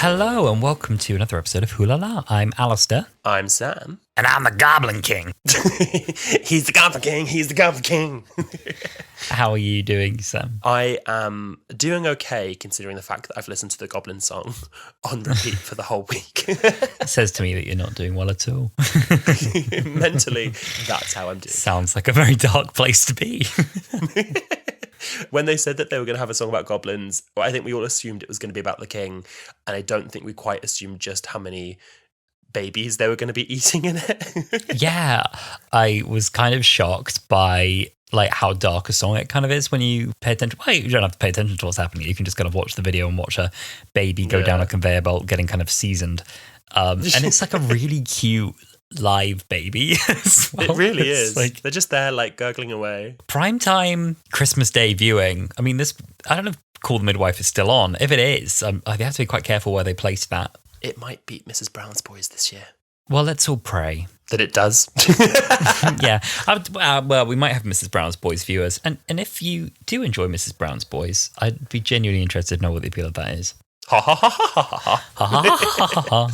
Hello and welcome to another episode of Wholala. I'm Alasdair. I'm Sam. And I'm the Goblin King. He's the Goblin King. He's the Goblin King. How are you doing, Sam? I am doing okay, considering the fact that I've listened to the Goblin song on repeat for the whole week. It says to me that you're not doing well at all. Mentally, that's how I'm doing. Sounds like a very dark place to be. When they said that they were going to have a song about goblins, I think we all assumed it was going to be about the king, and I don't think we quite assumed just how many babies they were going to be eating in it. Yeah, I was kind of shocked by like how dark a song it kind of is when you pay attention. Well, you don't have to pay attention to what's happening. You can just kind of watch the video and watch a baby go down a conveyor belt getting kind of seasoned. And it's like a really cute live baby as well. It really It's is. like They're just there like gurgling away. primetime Christmas Day viewing. I mean, this, I don't know if Call the Midwife is still on. If it is, they have to be quite careful where they place that. It might beat Mrs. Brown's Boys this year. Well, let's all pray. That it does. Yeah. Well, we might have Mrs. Brown's Boys viewers. And if you do enjoy Mrs. Brown's Boys, I'd be genuinely interested to know what the appeal of that is. Ha ha ha ha ha ha. Ha ha ha ha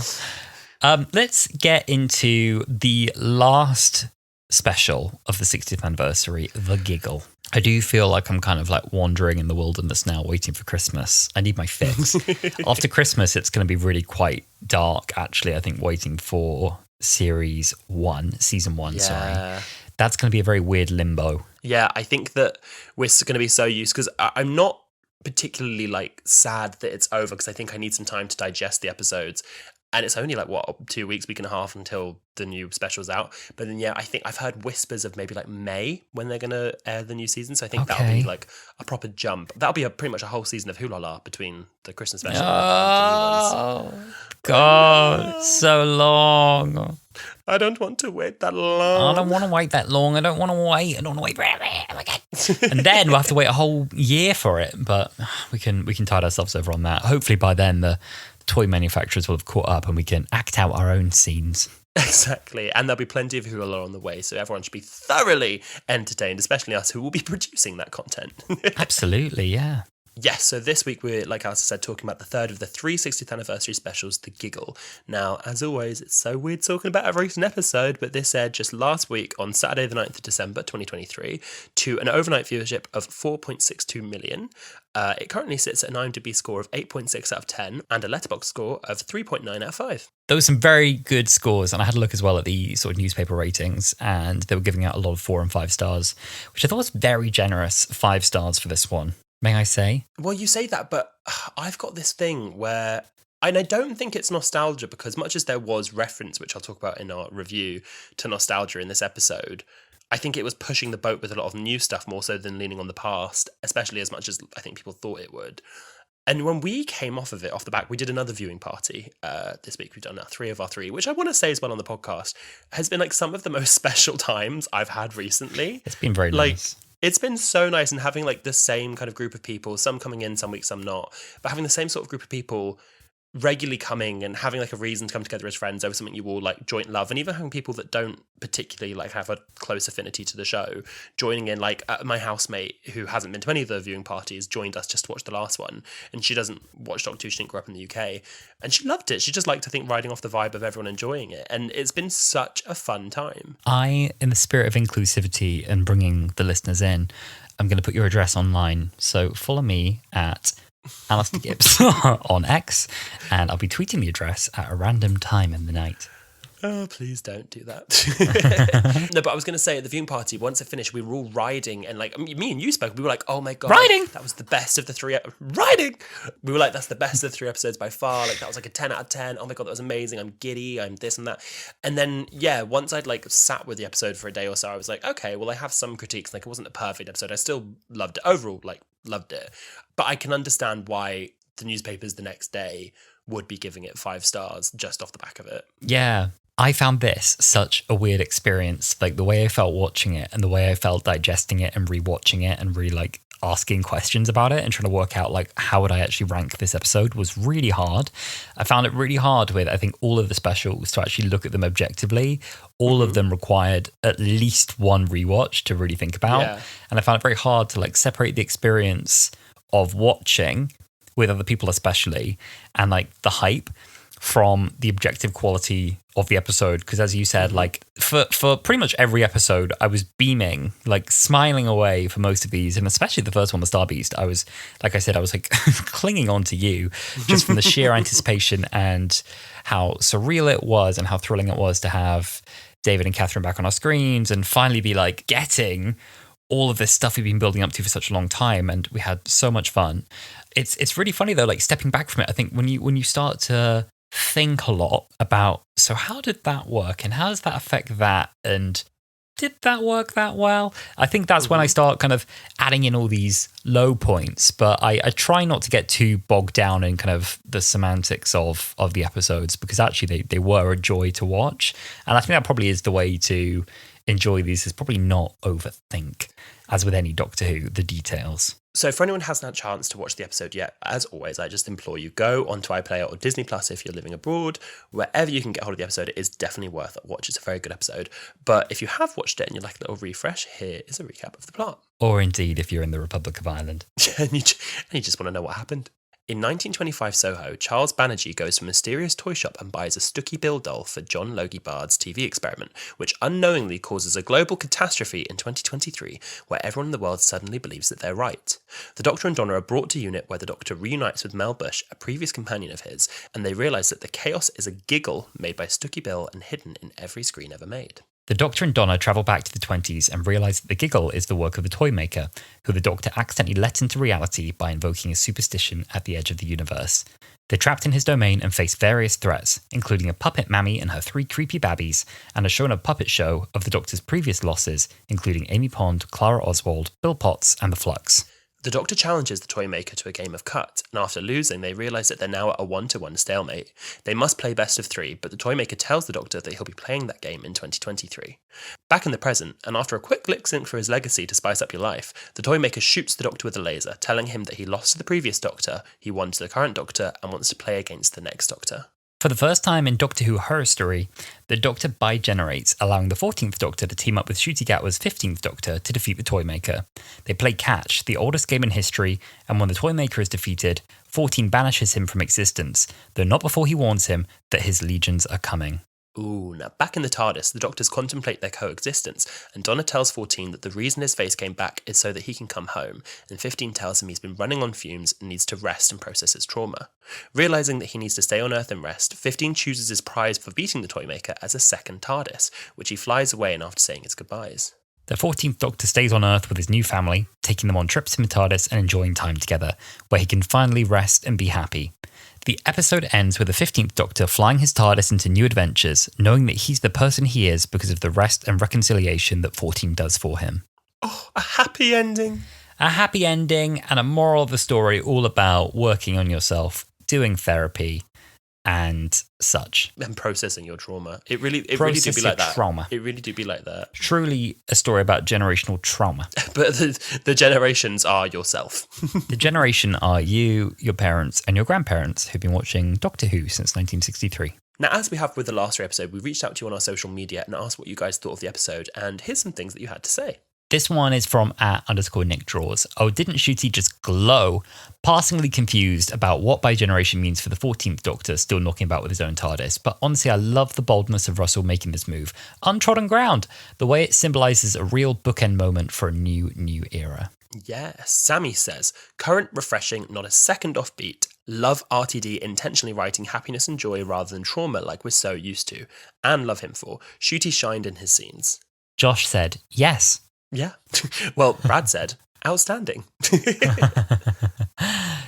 ha. Let's get into the last special of the 60th anniversary, The Giggle. I do feel like I'm kind of like wandering in the wilderness now, waiting for Christmas. I need my fix. After Christmas, it's going to be really quite dark, actually, I think, waiting for season one, sorry. That's going to be a very weird limbo. Yeah, I think that we're going to be so used, because I'm not particularly like sad that it's over, because I think I need some time to digest the episodes. And it's only like, 2 weeks, week and a half until the new special's out. But then, yeah, I think I've heard whispers of maybe like May when they're going to air the new season. So I think that'll be like a proper jump. That'll be pretty much a whole season of Wholala between the Christmas special and the new ones. God, so long. I don't want to wait that long. I don't want to wait that long. I don't want to wait forever. Oh my God. And then we'll have to wait a whole year for it. But we can tide ourselves over on that. Hopefully by then the toy manufacturers will have caught up and we can act out our own scenes. Exactly. And there'll be plenty of Wholala on the way, so everyone should be thoroughly entertained, especially us who will be producing that content. Absolutely, yeah. Yes, so this week we're, like Alice said, talking about the third of the 60th anniversary specials, The Giggle. Now, as always, it's so weird talking about a recent episode, but this aired just last week on Saturday the 9th of December 2023 to an overnight viewership of 4.62 million. It currently sits at an IMDb score of 8.6 out of 10 and a Letterboxd score of 3.9 out of 5. There were some very good scores, and I had a look as well at the sort of newspaper ratings, and they were giving out a lot of 4 and 5 stars, which I thought was very generous. 5 stars for this one, may I say? Well, you say that, but I've got this thing where, and I don't think it's nostalgia, because much as there was reference, which I'll talk about in our review, to nostalgia in this episode, I think it was pushing the boat with a lot of new stuff more so than leaning on the past, especially as much as I think people thought it would. And when we came off of it, off the back, we did another viewing party this week. We've done now 3 of our 3, which I want to say as well on the podcast, has been like some of the most special times I've had recently. It's been very nice. It's been so nice, and having like the same kind of group of people, some coming in, some weeks, some not, but having the same sort of group of people regularly coming and having like a reason to come together as friends over something you all like joint love, and even having people that don't particularly like have a close affinity to the show joining in. Like my housemate, who hasn't been to any of the viewing parties, joined us just to watch the last one, and she doesn't watch Doctor Who. She didn't grow up in the UK, and she loved it. She just liked, I think, riding off the vibe of everyone enjoying it, and it's been such a fun time. I, in the spirit of inclusivity and bringing the listeners in, I'm going to put your address online, so follow me at Alistair Gibbs on X, and I'll be tweeting the address at a random time in the night. Oh, please don't do that. No, but I was going to say, at the viewing party, once it finished, we were all riding, and like me and you spoke, we were like, oh my God. Riding! That was the best of the 3... Riding! We were like, that's the best of the 3 episodes by far. Like, that was like a 10 out of 10. Oh my God, that was amazing. I'm giddy. I'm this and that. And then, yeah, once I'd like sat with the episode for a day or so, I was like, okay, well, I have some critiques. Like, it wasn't a perfect episode. I still loved it. Overall, like, loved it. But I can understand why the newspapers the next day would be giving it 5 stars just off the back of it. Yeah. I found this such a weird experience. Like the way I felt watching it and the way I felt digesting it and rewatching it and really like asking questions about it and trying to work out like how would I actually rank this episode was really hard. I found it really hard with, I think, all of the specials to actually look at them objectively. All of them required at least one rewatch to really think about. Yeah. And I found it very hard to like separate the experience of watching with other people especially, and like the hype from the objective quality of the episode. Because as you said, like for pretty much every episode, I was beaming, like smiling away for most of these, and especially the first one, the Star Beast. I was, like I said, I was like clinging on to you just from the sheer anticipation and how surreal it was and how thrilling it was to have David and Catherine back on our screens and finally be like getting all of this stuff we've been building up to for such a long time, and we had so much fun. It's really funny though, like stepping back from it. I think when you start to think a lot about, so how did that work and how does that affect that, and did that work that well? I think that's when I start kind of adding in all these low points, but I try not to get too bogged down in kind of the semantics of the episodes, because actually they were a joy to watch. And I think that probably is the way to enjoy these, is probably not overthink, as with any Doctor Who, the details. So for anyone who hasn't had a chance to watch the episode yet, as always, I just implore you, go onto iPlayer or Disney Plus if you're living abroad. Wherever you can get hold of the episode, it is definitely worth a watch. It's a very good episode. But if you have watched it and you'd like a little refresh, here is a recap of the plot. Or indeed, if you're in the Republic of Ireland. and you just want to know what happened. In 1925 Soho, Charles Banerjee goes to a mysterious toy shop and buys a Ncuti Bill doll for John Logie Bard's TV experiment, which unknowingly causes a global catastrophe in 2023, where everyone in the world suddenly believes that they're right. The Doctor and Donna are brought to unit where the Doctor reunites with Mel Bush, a previous companion of his, and they realise that the chaos is a giggle made by Ncuti Bill and hidden in every screen ever made. The Doctor and Donna travel back to the 20s and realise that the Giggle is the work of the Toymaker, who the Doctor accidentally let into reality by invoking a superstition at the edge of the universe. They're trapped in his domain and face various threats, including a puppet mammy and her 3 creepy babbies, and are shown a puppet show of the Doctor's previous losses, including Amy Pond, Clara Oswald, Bill Potts, and the Flux. The Doctor challenges the Toymaker to a game of cut, and after losing, they realise that they're now at a 1-1 stalemate. They must play best of 3, but the Toymaker tells the Doctor that he'll be playing that game in 2023. Back in the present, and after a quick lip sync for his legacy to spice up your life, the Toymaker shoots the Doctor with a laser, telling him that he lost to the previous Doctor, he won to the current Doctor, and wants to play against the next Doctor. For the first time in Doctor Who horror story, the Doctor bigenerates, allowing the 14th Doctor to team up with Ncuti Gatwa's 15th Doctor to defeat the Toymaker. They play catch, the oldest game in history, and when the Toymaker is defeated, 14 banishes him from existence, though not before he warns him that his legions are coming. Ooh, now back in the TARDIS, the Doctors contemplate their coexistence, and Donna tells 14 that the reason his face came back is so that he can come home, and 15 tells him he's been running on fumes and needs to rest and process his trauma. Realising that he needs to stay on Earth and rest, 15 chooses his prize for beating the Toymaker as a second TARDIS, which he flies away in after saying his goodbyes. The 14th Doctor stays on Earth with his new family, taking them on trips in the TARDIS and enjoying time together, where he can finally rest and be happy. The episode ends with the 15th Doctor flying his TARDIS into new adventures, knowing that he's the person he is because of the rest and reconciliation that 14 does for him. Oh, a happy ending. A happy ending and a moral of the story all about working on yourself, doing therapy, and such. And processing your trauma. It really do be like that. Trauma. It really do be like that. Truly a story about generational trauma. But the generations are yourself. The generation are you, your parents, and your grandparents who've been watching Doctor Who since 1963. Now, as we have with the last episode, we reached out to you on our social media and asked what you guys thought of the episode, and here's some things that you had to say. This one is from @_NickDraws. Oh, didn't Ncuti just glow? Passingly confused about what bigeneration means for the 14th Doctor still knocking about with his own TARDIS, but honestly I love the boldness of Russell making this move. Untrodden ground, the way it symbolises a real bookend moment for a new era. Yes, Sammy says, current, refreshing, not a second offbeat. Love RTD intentionally writing happiness and joy rather than trauma like we're so used to. And love him for. Ncuti shined in his scenes. Josh said, yes. Yeah. Well, Brad said, outstanding.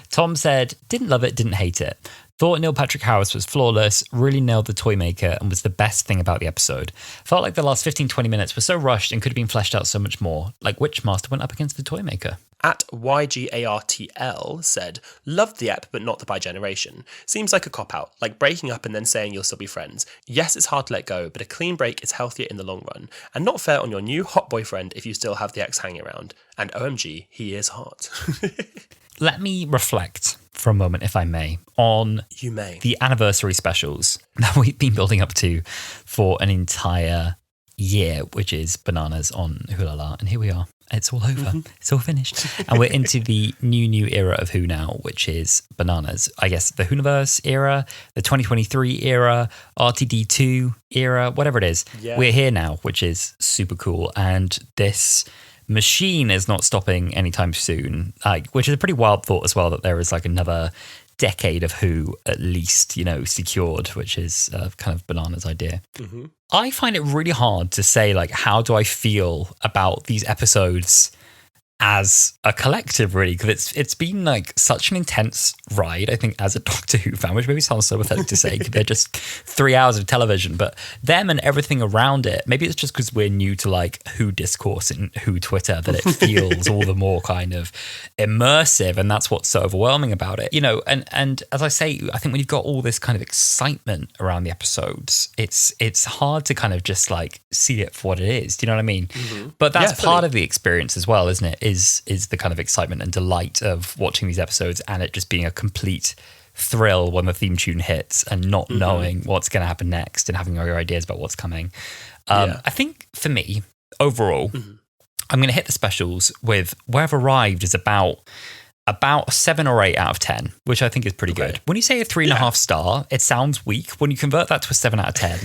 Tom said, didn't love it, didn't hate it. Thought Neil Patrick Harris was flawless, really nailed the Toymaker and was the best thing about the episode. Felt like the last 15-20 minutes were so rushed and could have been fleshed out so much more, like Witchmaster went up against the Toymaker. @YGARTL said, loved the ep but not the bigeneration. Seems like a cop-out, like breaking up and then saying you'll still be friends. Yes, it's hard to let go, but a clean break is healthier in the long run. And not fair on your new hot boyfriend if you still have the ex hanging around. And OMG, he is hot. Let me reflect for a moment, if I may, on You may. the anniversary specials that we've been building up to for an entire year, which is bananas on Wholala. And here we are. It's all over. It's all finished. And we're into the new era of Who now, which is bananas. I guess the Whoniverse era, the 2023 era, RTD2 era, whatever it is. Yeah. We're here now, which is super cool. And this machine is not stopping anytime soon, which is a pretty wild thought as well, that there is like another decade of Who at least, secured, which is kind of bananas idea. Mm-hmm. I find it really hard to say, like, how do I feel about these episodes as a collective, really, because it's been like such an intense ride, I think, as a Doctor Who fan, which maybe sounds so pathetic to say, because they're just 3 hours of television, but them and everything around it, maybe it's just because we're new to like Who discourse and Who Twitter that it feels all the more kind of immersive, and that's what's so overwhelming about it, and as I say, I think when you've got all this kind of excitement around the episodes, it's hard to kind of just like see it for what it is, do you know what I mean? Mm-hmm. But that's part of the experience as well, isn't it? Is the kind of excitement and delight of watching these episodes and it just being a complete thrill when the theme tune hits and not knowing what's going to happen next and having all your ideas about what's coming. I think for me, overall, I'm going to hit the specials with where I've arrived is about a 7 or 8 out of 10, which I think is pretty good. When you say a 3.5 star, it sounds weak. When you convert that to a 7 out of 10,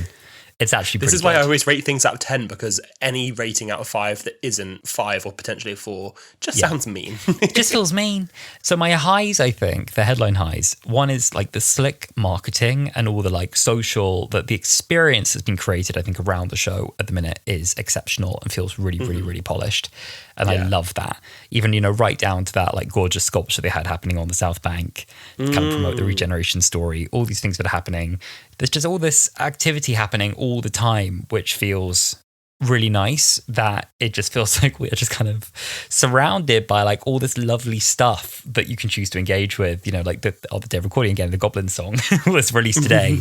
it's actually pretty good. This is why I always rate things out of 10, because any rating out of 5 that isn't 5 or potentially a 4 just sounds mean. It just feels mean. So my highs, I think, the headline highs, one is like the slick marketing and all the like social, that the experience that's been created, I think, around the show at the minute is exceptional and feels really, really, really polished. And I love that. Even, right down to that like gorgeous sculpture they had happening on the South Bank to kind of promote the regeneration story, all these things that are happening. There's just all this activity happening all the time, which feels really nice, that it just feels like we're just kind of surrounded by like all this lovely stuff that you can choose to engage with, like the other day recording again, the Goblin song was released today.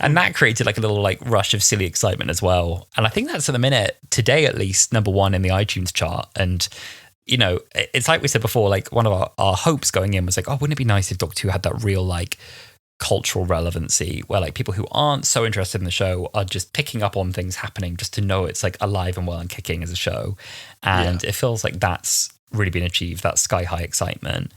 And that created like a little like rush of silly excitement as well. And I think that's at the minute, today at least, number 1 in the iTunes chart. And it's like we said before, like one of our hopes going in was like, oh, wouldn't it be nice if Doctor Who had that real like cultural relevancy where like people who aren't so interested in the show are just picking up on things happening just to know it's like alive and well and kicking as a show. And it feels like that's really been achieved, that sky high excitement.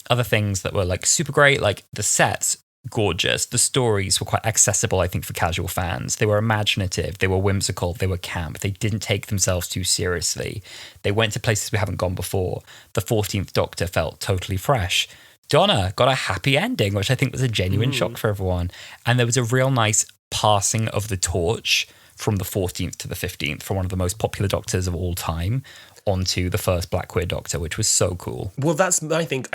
Other things that were like super great, like the sets, gorgeous. The stories were quite accessible, I think, for casual fans. They were imaginative, they were whimsical, they were camp. They didn't take themselves too seriously. They went to places we haven't gone before. The 14th Doctor felt totally fresh. Donna got a happy ending, which I think was a genuine shock for everyone. And there was a real nice passing of the torch from the 14th to the 15th, from one of the most popular Doctors of all time onto the first Black Queer Doctor, which was so cool. Well, that's, I think,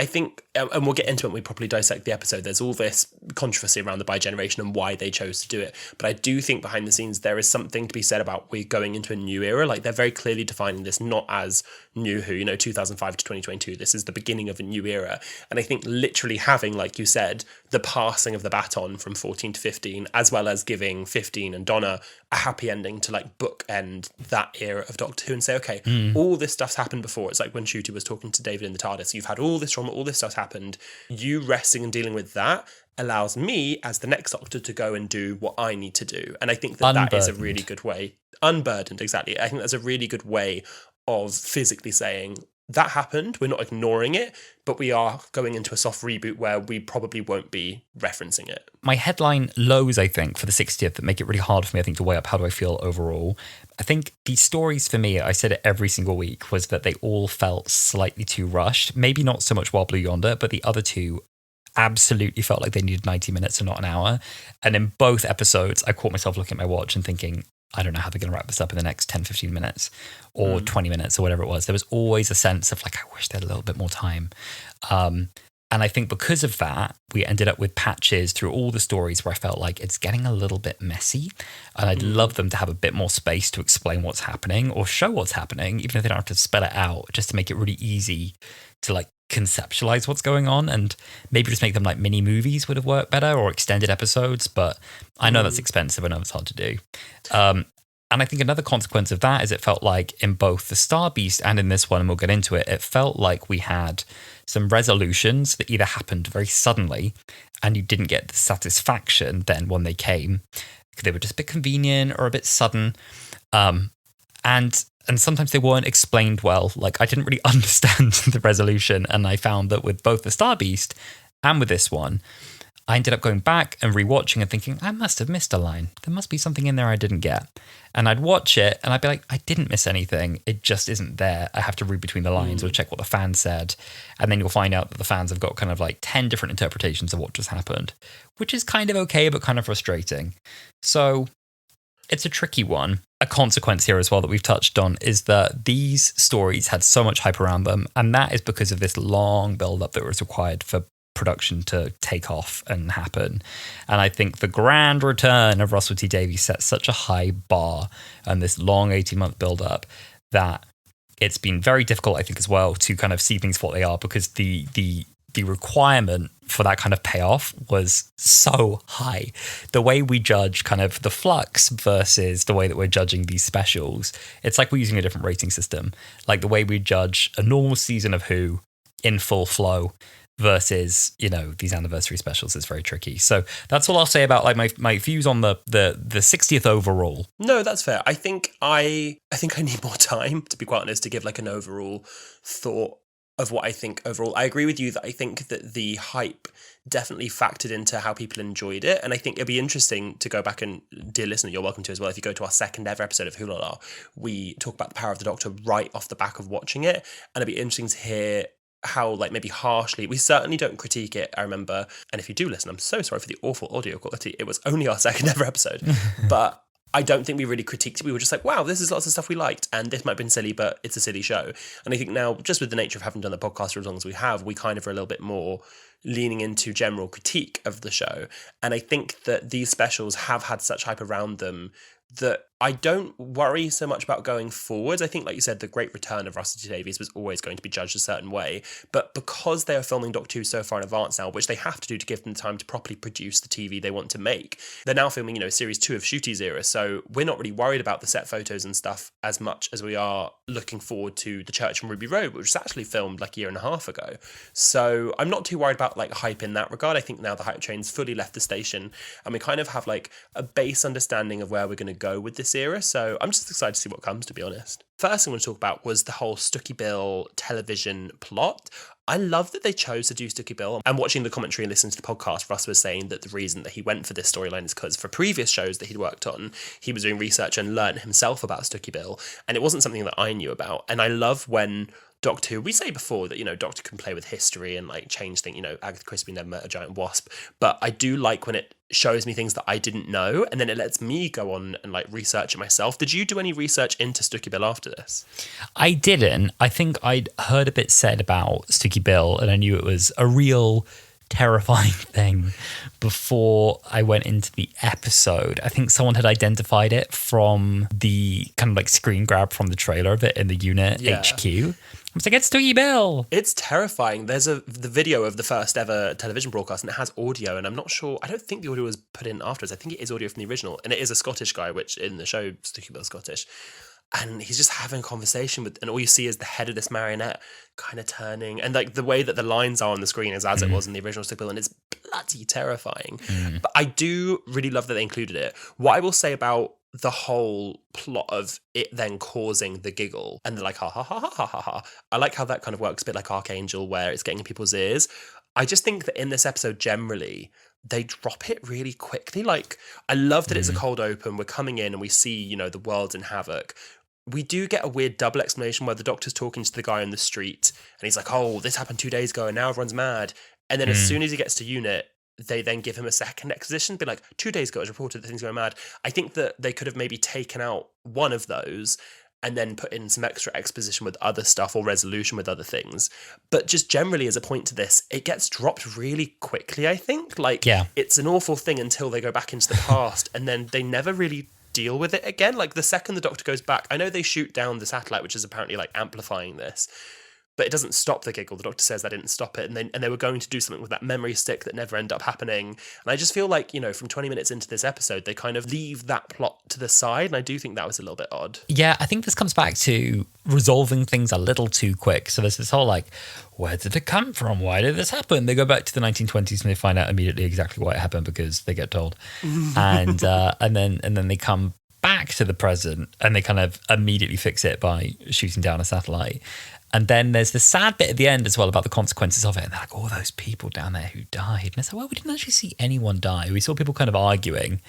and we'll get into it when we properly dissect the episode, there's all this controversy around the bi-generation and why they chose to do it. But I do think behind the scenes, there is something to be said about we're going into a new era. Like, they're very clearly defining this not as New Who, 2005 to 2022. This is the beginning of a new era. And I think literally having, like you said, the passing of the baton from 14 to 15, as well as giving 15 and Donna a happy ending to like bookend that era of Doctor Who and say, okay, all this stuff's happened before. It's like when Ncuti was talking to David in the TARDIS, you've had all this trauma, all this stuff's happened. You resting and dealing with that allows me as the next Doctor to go and do what I need to do. And I think that is a really good way. Unburdened, exactly. I think that's a really good way of physically saying, that happened, we're not ignoring it, but we are going into a soft reboot where we probably won't be referencing it. My headline lows, I think, for the 60th that make it really hard for me, I think, to weigh up how do I feel overall. I think these stories for me, I said it every single week, was that they all felt slightly too rushed. Maybe not so much Wild Blue Yonder, but the other two absolutely felt like they needed 90 minutes and not an hour. And in both episodes, I caught myself looking at my watch and thinking, I don't know how they're going to wrap this up in the next 10, 15 minutes or 20 minutes or whatever it was. There was always a sense of like, I wish they had a little bit more time. And I think because of that, we ended up with patches through all the stories where I felt like it's getting a little bit messy. And I'd love them to have a bit more space to explain what's happening or show what's happening, even if they don't have to spell it out, just to make it really easy to like conceptualize what's going on, and maybe just make them like mini movies would have worked better, or extended episodes, but I know that's expensive. I know it's hard to do. And I think another consequence of that is it felt like in both the Star Beast and in this one, and we'll get into it, it felt like we had some resolutions that either happened very suddenly and you didn't get the satisfaction then when they came. They were just a bit convenient or a bit sudden. And sometimes they weren't explained well. Like, I didn't really understand the resolution. And I found that with both the Star Beast and with this one, I ended up going back and rewatching and thinking, I must have missed a line. There must be something in there I didn't get. And I'd watch it and I'd be like, I didn't miss anything. It just isn't there. I have to read between the lines or check what the fans said. And then you'll find out that the fans have got kind of like 10 different interpretations of what just happened, which is kind of okay, but kind of frustrating. So it's a tricky one. A consequence here as well that we've touched on is that these stories had so much hype around them. And that is because of this long build-up that was required for production to take off and happen. And I think the grand return of Russell T Davies set such a high bar and this long 18-month build-up that it's been very difficult, I think, as well, to kind of see things for what they are, because the requirement for that kind of payoff was so high. The way we judge kind of the flux versus the way that we're judging these specials, it's like we're using a different rating system. Like the way we judge a normal season of Who in full flow versus, you know, these anniversary specials is very tricky. So that's all I'll say about like my views on the 60th overall. No, that's fair. I think I need more time, to be quite honest, to give like an overall thought of what I think overall. I agree with you that I think that the hype definitely factored into how people enjoyed it. And I think it'd be interesting to go back and, dear listener, you're welcome to as well, if you go to our second ever episode of Wholala, we talk about the power of the Doctor right off the back of watching it. And it'd be interesting to hear how, like, maybe harshly, we certainly don't critique it, I remember. And if you do listen, I'm so sorry for the awful audio quality. It was only our second ever episode. But I don't think we really critiqued it. We were just like, wow, this is lots of stuff we liked, and this might have been silly, but it's a silly show. And I think now, just with the nature of having done the podcast for as long as we have, we kind of are a little bit more leaning into general critique of the show. And I think that these specials have had such hype around them that I don't worry so much about going forwards. I think, like you said, the great return of Russell T Davies was always going to be judged a certain way. But because they are filming Doctor Who so far in advance now, which they have to do to give them time to properly produce the TV they want to make, they're now filming, you know, series 2 of Ncuti's era. So we're not really worried about the set photos and stuff as much as we are looking forward to The Church on Ruby Road, which was actually filmed like a year and a half ago. So I'm not too worried about like hype in that regard. I think now the hype train's fully left the station and we kind of have like a base understanding of where we're going to go with this era. So I'm just excited to see what comes, to be honest. First thing I want to talk about was the whole Stucky Bill television plot. I love that they chose to do Stucky Bill. And watching the commentary and listening to the podcast, Russ was saying that the reason that he went for this storyline is because for previous shows that he'd worked on, he was doing research and learned himself about Stucky Bill. And it wasn't something that I knew about. And I love when Doctor Who, we say before that, you know, Doctor can play with history and like change things, you know, Agatha Christie never met a giant wasp. But I do like when it shows me things that I didn't know, and then it lets me go on and like research it myself. Did you do any research into Stucky Bill after this? I didn't. I think I'd heard a bit said about Stucky Bill, and I knew it was a real terrifying thing before I went into the episode. I think someone had identified it from the kind of like screen grab from the trailer of it in the unit HQ. I was like, it's Stucky Bill. It's terrifying. There's the video of the first ever television broadcast, and it has audio, and I'm not sure, I don't think the audio was put in afterwards. I think it is audio from the original, and it is a Scottish guy, which in the show, Stucky Bill's Scottish. And he's just having a conversation with, and all you see is the head of this marionette kind of turning, and like the way that the lines are on the screen is as it was in the original Stucky Bill, and it's bloody terrifying. But I do really love that they included it. What I will say about the whole plot of it then causing the giggle, and they're like, ha ha ha ha ha ha ha. I like how that kind of works a bit like Archangel, where it's getting in people's ears. I just think that in this episode generally, they drop it really quickly. Like, I love that it's a cold open. We're coming in and we see, you know, the world's in havoc. We do get a weird double explanation where the Doctor's talking to the guy on the street and he's like, oh, this happened 2 days ago and now everyone's mad. And then as soon as he gets to unit, they then give him a second exposition, be like, 2 days ago it was reported that things going mad. I think that they could have maybe taken out one of those and then put in some extra exposition with other stuff or resolution with other things. But just generally as a point to this, it gets dropped really quickly, I think. Like, it's an awful thing until they go back into the past and then they never really deal with it again. Like, the second the Doctor goes back, I know they shoot down the satellite, which is apparently like amplifying this, but it doesn't stop the giggle. The Doctor says that didn't stop it, and they were going to do something with that memory stick that never ended up happening. And I just feel like, you know, from 20 minutes into this episode, they kind of leave that plot to the side, and I do think that was a little bit odd. Yeah, I think this comes back to resolving things a little too quick. So there's this whole like, where did it come from? Why did this happen? They go back to the 1920s and they find out immediately exactly why it happened because they get told, and then they come back to the present and they kind of immediately fix it by shooting down a satellite. And then there's the sad bit at the end as well about the consequences of it. And they're like, all those people down there who died. And it's like, well, we didn't actually see anyone die. We saw people kind of arguing.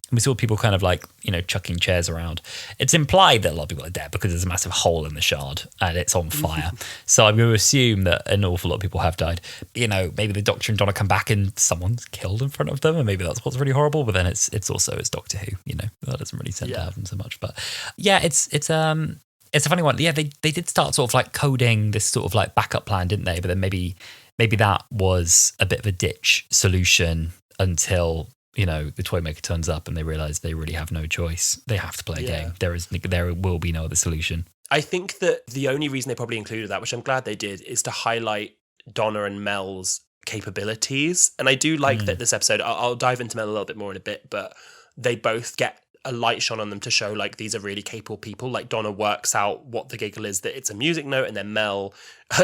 And we saw people kind of like, chucking chairs around. It's implied that a lot of people are dead because there's a massive hole in the shard and it's on fire. So I'm going to assume that an awful lot of people have died. Maybe the Doctor and Donna come back and someone's killed in front of them, and maybe that's what's really horrible. But then it's Doctor Who. That doesn't really tend to happen so much. But yeah, it's a funny one. Yeah, they did start sort of like coding this sort of like backup plan, didn't they? But then maybe that was a bit of a ditch solution until the Toymaker turns up and they realise they really have no choice. They have to play a game. There will be no other solution. I think that the only reason they probably included that, which I'm glad they did, is to highlight Donna and Mel's capabilities. And I do like that this episode, I'll dive into Mel a little bit more in a bit, but they both get a light shone on them to show like these are really capable people. Like Donna works out what the giggle is, that it's a music note, and then Mel,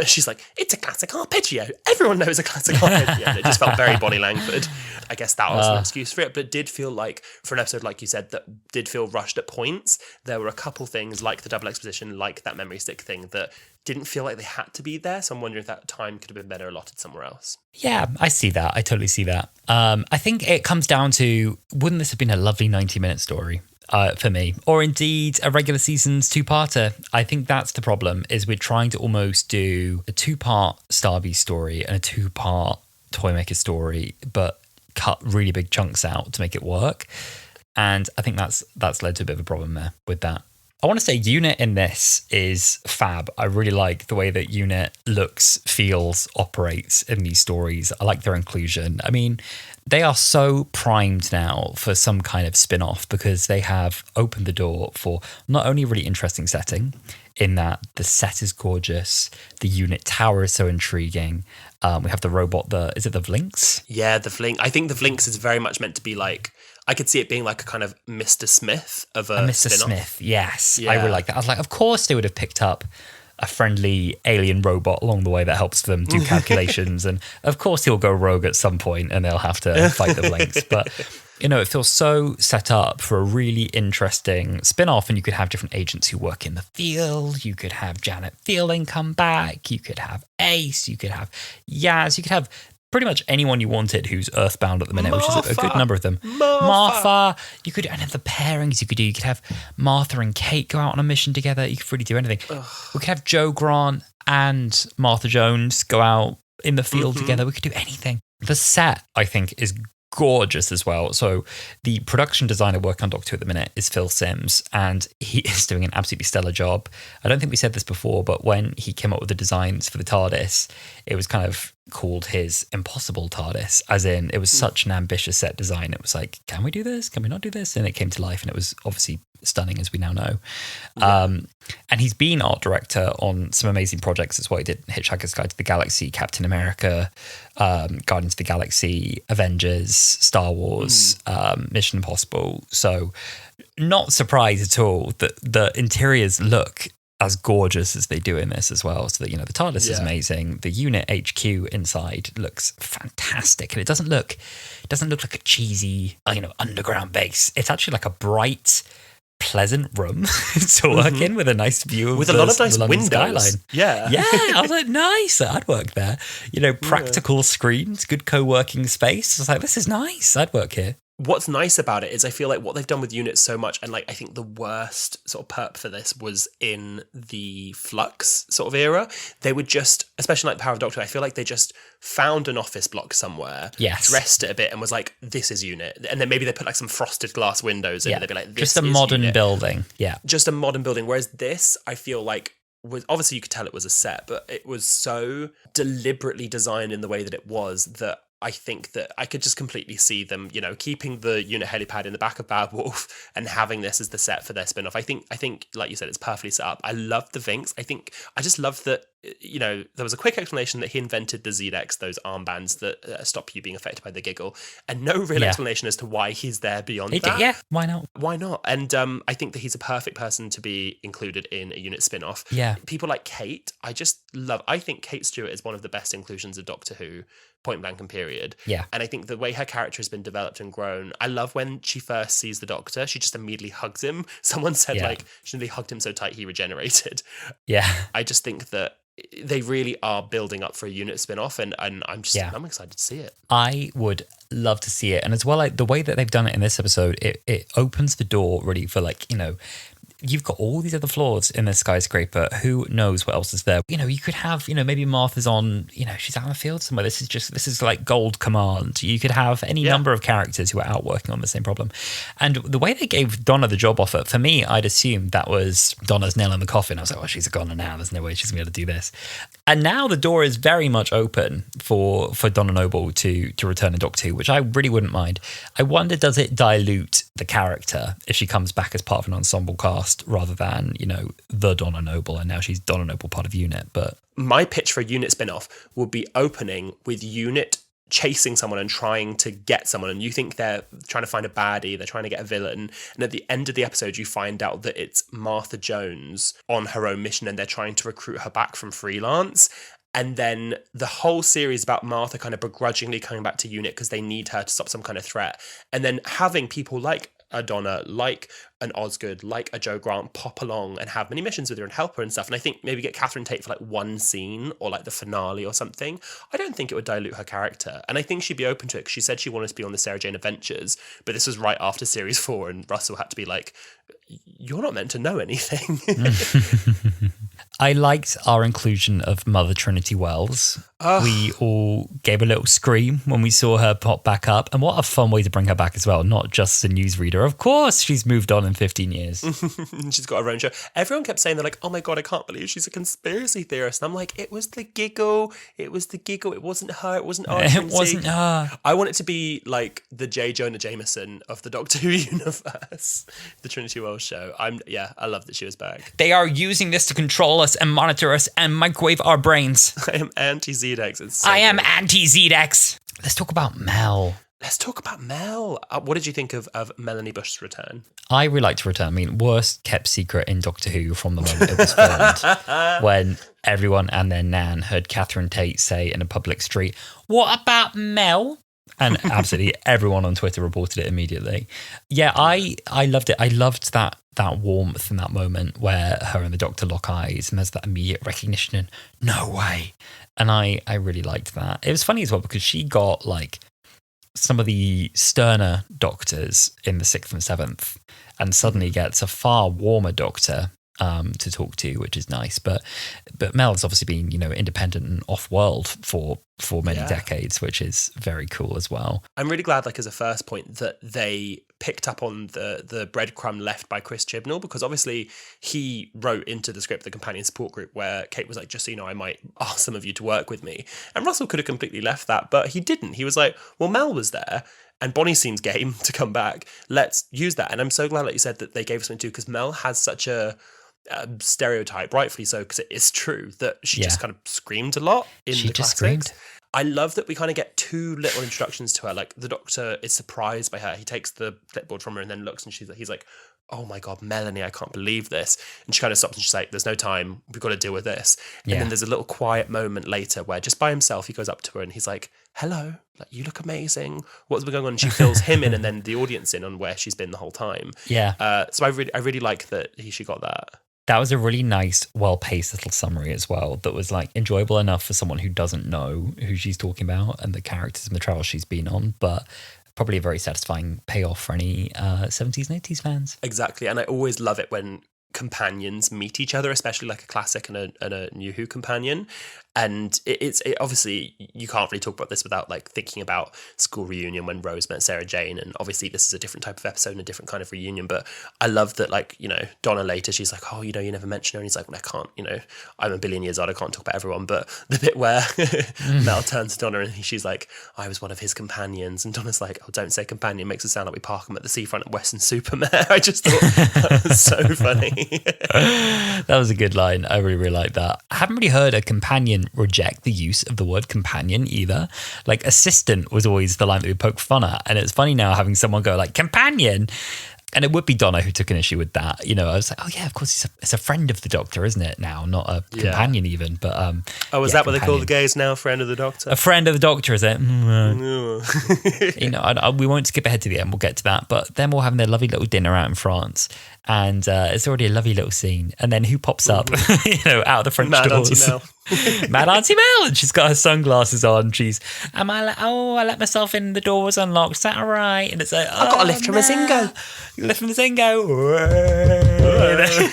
she's like, it's a classic arpeggio. Everyone knows a classic arpeggio. And it just felt very Bonnie Langford. I guess that was an excuse for it, but it did feel like, for an episode like you said, that did feel rushed at points. There were a couple things like the double exposition, like that memory stick thing, that didn't feel like they had to be there. So I'm wondering if that time could have been better allotted somewhere else. Yeah, I see that. I totally see that. I think it comes down to, wouldn't this have been a lovely 90-minute story for me? Or indeed a regular season's two-parter? I think that's the problem, is we're trying to almost do a two-part Starby story and a two-part Toymaker story, but cut really big chunks out to make it work. And I think that's led to a bit of a problem there with that. I want to say Unit in this is fab. I really like the way that Unit looks, feels, operates in these stories. I like their inclusion. I mean, they are so primed now for some kind of spin-off because they have opened the door for not only a really interesting setting, in that the set is gorgeous, the Unit tower is so intriguing. We have the robot, is it the Vlinx? Yeah, the Vlinx. I think the Vlinx is very much meant to be like, I could see it being like a kind of Mr. Smith of a Mr. spin-off. Smith, yes. Yeah. I really like that. I was like, of course they would have picked up a friendly alien robot along the way that helps them do calculations. And of course he'll go rogue at some point and they'll have to fight the Vlinx. But, it feels so set up for a really interesting spin-off. And you could have different agents who work in the field. You could have Janet Fielding come back. You could have Ace. You could have Yaz. You could have pretty much anyone you wanted who's earthbound at the minute, Martha. which is a good number of them. Martha. You could, and the pairings you could do. You could have Martha and Kate go out on a mission together. You could really do anything. Ugh. We could have Joe Grant and Martha Jones go out in the field together. We could do anything. The set, I think, is gorgeous as well. So the production designer working on Doctor Who at the minute is Phil Sims, and he is doing an absolutely stellar job. I don't think we said this before, but when he came up with the designs for the TARDIS, it was kind of called his impossible TARDIS, as in it was such an ambitious set design. It was like, can we do this? Can we not do this? And it came to life, and it was obviously stunning, as we now know. Yeah. And he's been art director on some amazing projects. That's what he did: Hitchhiker's Guide to the Galaxy, Captain America, Guardians of the Galaxy, Avengers, Star Wars, Mission Impossible. So not surprised at all that the interiors look as gorgeous as they do in this as well. So that, the TARDIS is amazing. The Unit HQ inside looks fantastic, and it doesn't look like a cheesy, underground base. It's actually like a bright, pleasant room to work in, with a nice view with a lot of nice windows. Skyline. Yeah, I was like, nice. I'd work there. Practical screens, good co-working space. I was like, this is nice. I'd work here. What's nice about it is I feel like what they've done with Unit so much, and I think the worst sort of perp for this was in the Flux sort of era. They would just, especially like Power of Doctor, I feel like they just found an office block somewhere, dressed it a bit, and was like, this is Unit. And then maybe they put like some frosted glass windows in, and they'd be like, this just a is modern Unit. Building. Yeah. Just a modern building. Whereas this, I feel like, was obviously you could tell it was a set, but it was so deliberately designed in the way that it was that I think that I could just completely see them, keeping the Unit helipad in the back of Bad Wolf and having this as the set for their spin-off. I think, like you said, it's perfectly set up. I love the Vinx. I just love that, there was a quick explanation that he invented the ZX, those armbands that stop you being affected by the giggle, and no real explanation as to why he's there beyond that. Yeah, why not? Why not? And I think that he's a perfect person to be included in a Unit spin-off. Yeah. People like Kate, I think Kate Stewart is one of the best inclusions of Doctor Who point blank and period. Yeah. And I think the way her character has been developed and grown, I love when she first sees the Doctor, she just immediately hugs him. Someone said like she immediately hugged him so tight he regenerated. Yeah. I just think that they really are building up for a unit spin-off, and I'm excited to see it. I would love to see it. And as well, like the way that they've done it in this episode, it opens the door really for like, you know, you've got all these other floors in this skyscraper. Who knows what else is there? You know, you could have, you know, maybe Martha's on, you know, she's out in the field somewhere. This is like Gold Command. You could have any number of characters who are out working on the same problem. And the way they gave Donna the job offer, for me, I'd assumed that was Donna's nail in the coffin. I was like, well, she's a goner now. There's no way she's going to be able to do this. And now the door is very much open for Donna Noble to return in Doctor Who, which I really wouldn't mind. I wonder, does it dilute the character if she comes back as part of an ensemble cast rather than, you know, the Donna Noble, and now she's Donna Noble part of Unit? But my pitch for a Unit spin-off would be opening with Unit chasing someone and trying to get someone, and you think they're trying to find a baddie, they're trying to get a villain, and at the end of the episode you find out that it's Martha Jones on her own mission and they're trying to recruit her back from freelance. And then the whole series about Martha kind of begrudgingly coming back to Unit because they need her to stop some kind of threat. And then having people like a Donna, like an Osgood, like a Joe Grant pop along and have many missions with her and help her and stuff. And I think maybe get Catherine Tate for like one scene or like the finale or something. I don't think it would dilute her character. And I think she'd be open to it because she said she wanted to be on the Sarah Jane Adventures, but this was right after series 4 and Russell had to be like, you're not meant to know anything. I liked our inclusion of Mother Trinity Wells. We all gave a little scream when we saw her pop back up. And what a fun way to bring her back as well. Not just a newsreader. Of course, she's moved on in 15 years. She's got her own show. Everyone kept saying, they're like, oh my God, I can't believe she's a conspiracy theorist. And I'm like, it was the Giggle. It was the Giggle. It wasn't her. It wasn't our It wasn't her. I want it to be like the J. Jonah Jameson of the Doctor Who universe. The Trinity Wells show. I love that she was back. They are using this to control us and monitor us and microwave our brains. I am anti-Zedex. I am anti-Zedex. Let's talk about Mel. What did you think of Melanie Bush's return? I really liked her return. I mean, worst kept secret in Doctor Who from the moment it was filmed, when everyone and their nan heard Catherine Tate say in a public street, "What about Mel?" And absolutely everyone on Twitter reported it immediately. Yeah, I loved it. I loved that warmth in that moment where her and the Doctor lock eyes and there's that immediate recognition and no way. And I really liked that. It was funny as well because she got like some of the sterner doctors in the 6th and 7th and suddenly gets a far warmer Doctor to talk to, which is nice. But Mel's obviously been, you know, independent and off-world for many decades, which is very cool as well. I'm really glad, like, as a first point, that they picked up on the breadcrumb left by Chris Chibnall, because obviously he wrote into the script the companion support group where Kate was like, just so you know, I might ask some of you to work with me. And Russell could have completely left that, but he didn't. He was like, well, Mel was there and Bonnie seems game to come back. Let's use that. And I'm so glad, like you said, that they gave us something to do, because Mel has such a stereotype, rightfully so, because it is true, that she just kind of screamed a lot in the classics. Screamed. I love that we kind of get two little introductions to her. Like, the Doctor is surprised by her. He takes the clipboard from her and then looks, and he's like, oh my God, Melanie, I can't believe this. And she kind of stops and she's like, there's no time. We've got to deal with this. And then there's a little quiet moment later where just by himself, he goes up to her and he's like, hello, like, you look amazing. What's been going on? And she fills him in and then the audience in on where she's been the whole time. Yeah. So I really like that she got that. That was a really nice, well-paced little summary as well that was like enjoyable enough for someone who doesn't know who she's talking about and the characters and the travels she's been on, but probably a very satisfying payoff for any 70s and 80s fans. Exactly. And I always love it when companions meet each other, especially like a classic and a New Who companion. And it's obviously, you can't really talk about this without like thinking about School Reunion when Rose met Sarah Jane. And obviously this is a different type of episode and a different kind of reunion. But I love that, like, you know, Donna later, she's like, oh, you know, you never mention her. And he's like, well, I can't, you know, I'm a billion years old. I can't talk about everyone. But the bit where Mel turns to Donna and she's like, I was one of his companions. And Donna's like, oh, don't say companion. It makes it sound like we park him at the seafront at Western Supermare. I just thought that was so funny. That was a good line. I really like that. I haven't really heard a companion reject the use of the word companion either. Like, assistant was always the line that we poke fun at, and it's funny now having someone go like companion. And it would be Donna who took an issue with that. You know, I was like, oh yeah, of course, it's a friend of the Doctor, isn't it now? Not a companion even, but is that what they call the gays now? Friend of the Doctor? A friend of the Doctor, is it? You know, we won't skip ahead to the end. We'll get to that. But then we're having their lovely little dinner out in France. And it's already a lovely little scene. And then who pops up, you know, out of the French doors? Auntie Mel. Mad Auntie Mel. And she's got her sunglasses on. I let myself in. The door was unlocked. Is that all right? And it's like, I got a lift from a Zingo. Lift from the Zingo.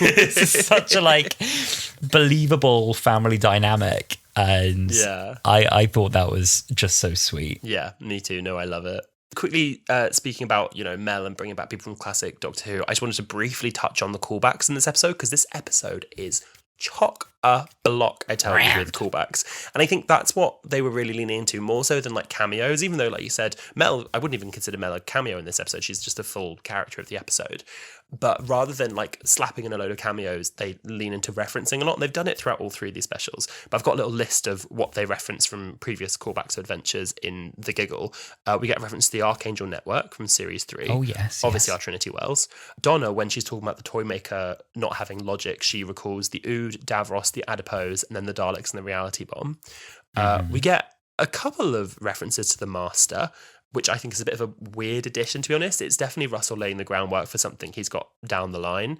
It's such a like believable family dynamic. And I thought that was just so sweet. Yeah, me too. No, I love it. Quickly speaking about, you know, Mel and bringing back people from classic Doctor Who, I just wanted to briefly touch on the callbacks in this episode, because this episode is chock-a-block, I tell you, with callbacks. And I think that's what they were really leaning into, more so than like cameos, even though, like you said, Mel, I wouldn't even consider Mel a cameo in this episode. She's just a full character of the episode. But rather than like slapping in a load of cameos, they lean into referencing a lot. And they've done it throughout all three of these specials. But I've got a little list of what they reference from previous callbacks to adventures in The Giggle. We get reference to the Archangel Network from Series 3. Oh, yes. Obviously, our Trinity Wells. Donna, when she's talking about the Toymaker not having logic, she recalls the Ood, Davros, the Adipose, and then the Daleks and the Reality Bomb. We get a couple of references to the Master, which I think is a bit of a weird addition, to be honest. It's definitely Russell laying the groundwork for something he's got down the line.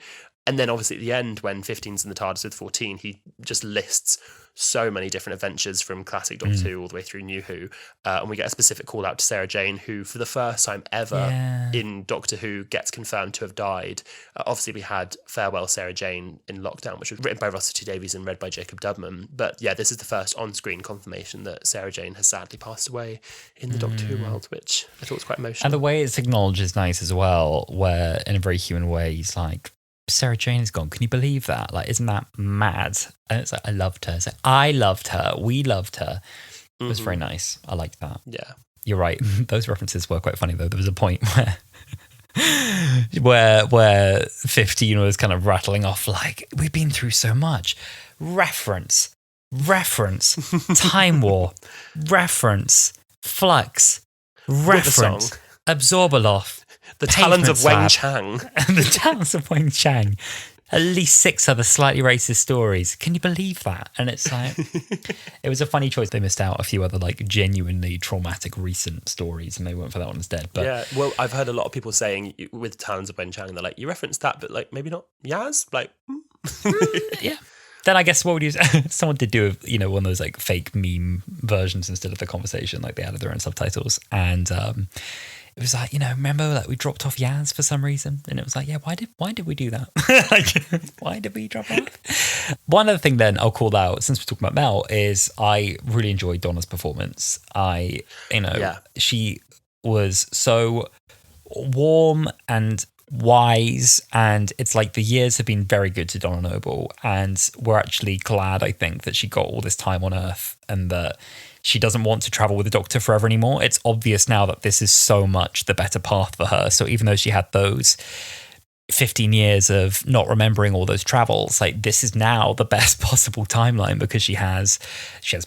And then obviously at the end, when 15's in the TARDIS with 14, he just lists so many different adventures from classic Doctor Who all the way through New Who. And we get a specific call out to Sarah Jane, who for the first time ever in Doctor Who gets confirmed to have died. Obviously we had Farewell Sarah Jane in Lockdown, which was written by Russell T Davies and read by Jacob Dubman. But yeah, this is the first on-screen confirmation that Sarah Jane has sadly passed away in the Doctor Who world, which I thought was quite emotional. And the way it's acknowledged is nice as well, where in a very human way, he's like, Sarah Jane is gone. Can you believe that? Like, isn't that mad? And it's like, I loved her. It's like, I loved her. We loved her. It was very nice. I liked that. Yeah. You're right. Those references were quite funny, though. There was a point where 15 was kind of rattling off, like, we've been through so much. Reference, Time War, reference, Flux, reference, Absorbaloff. The Talons of Weng Chang. The Talons of Weng Chang. At least 6 other slightly racist stories. Can you believe that? And it's like, it was a funny choice. They missed out a few other like genuinely traumatic recent stories, and they went for that one instead. But yeah, well, I've heard a lot of people saying with Talons of Weng Chang, they're like, you referenced that, but like maybe not Yaz? Like, yeah. Then I guess what would you say? Someone did do, you know, one of those like fake meme versions instead of the conversation, like they added their own subtitles. And it was like, you know, remember like we dropped off Yaz for some reason? And it was like, yeah, why did we do that? Like, why did we drop off? One other thing then I'll call out, since we're talking about Mel, is I really enjoyed Donna's performance. She was so warm and wise, and it's like the years have been very good to Donna Noble, and we're actually glad, I think, that she got all this time on Earth and that she doesn't want to travel with the Doctor forever anymore. It's obvious now that this is so much the better path for her. So even though she had those 15 years of not remembering all those travels, like this is now the best possible timeline, because she has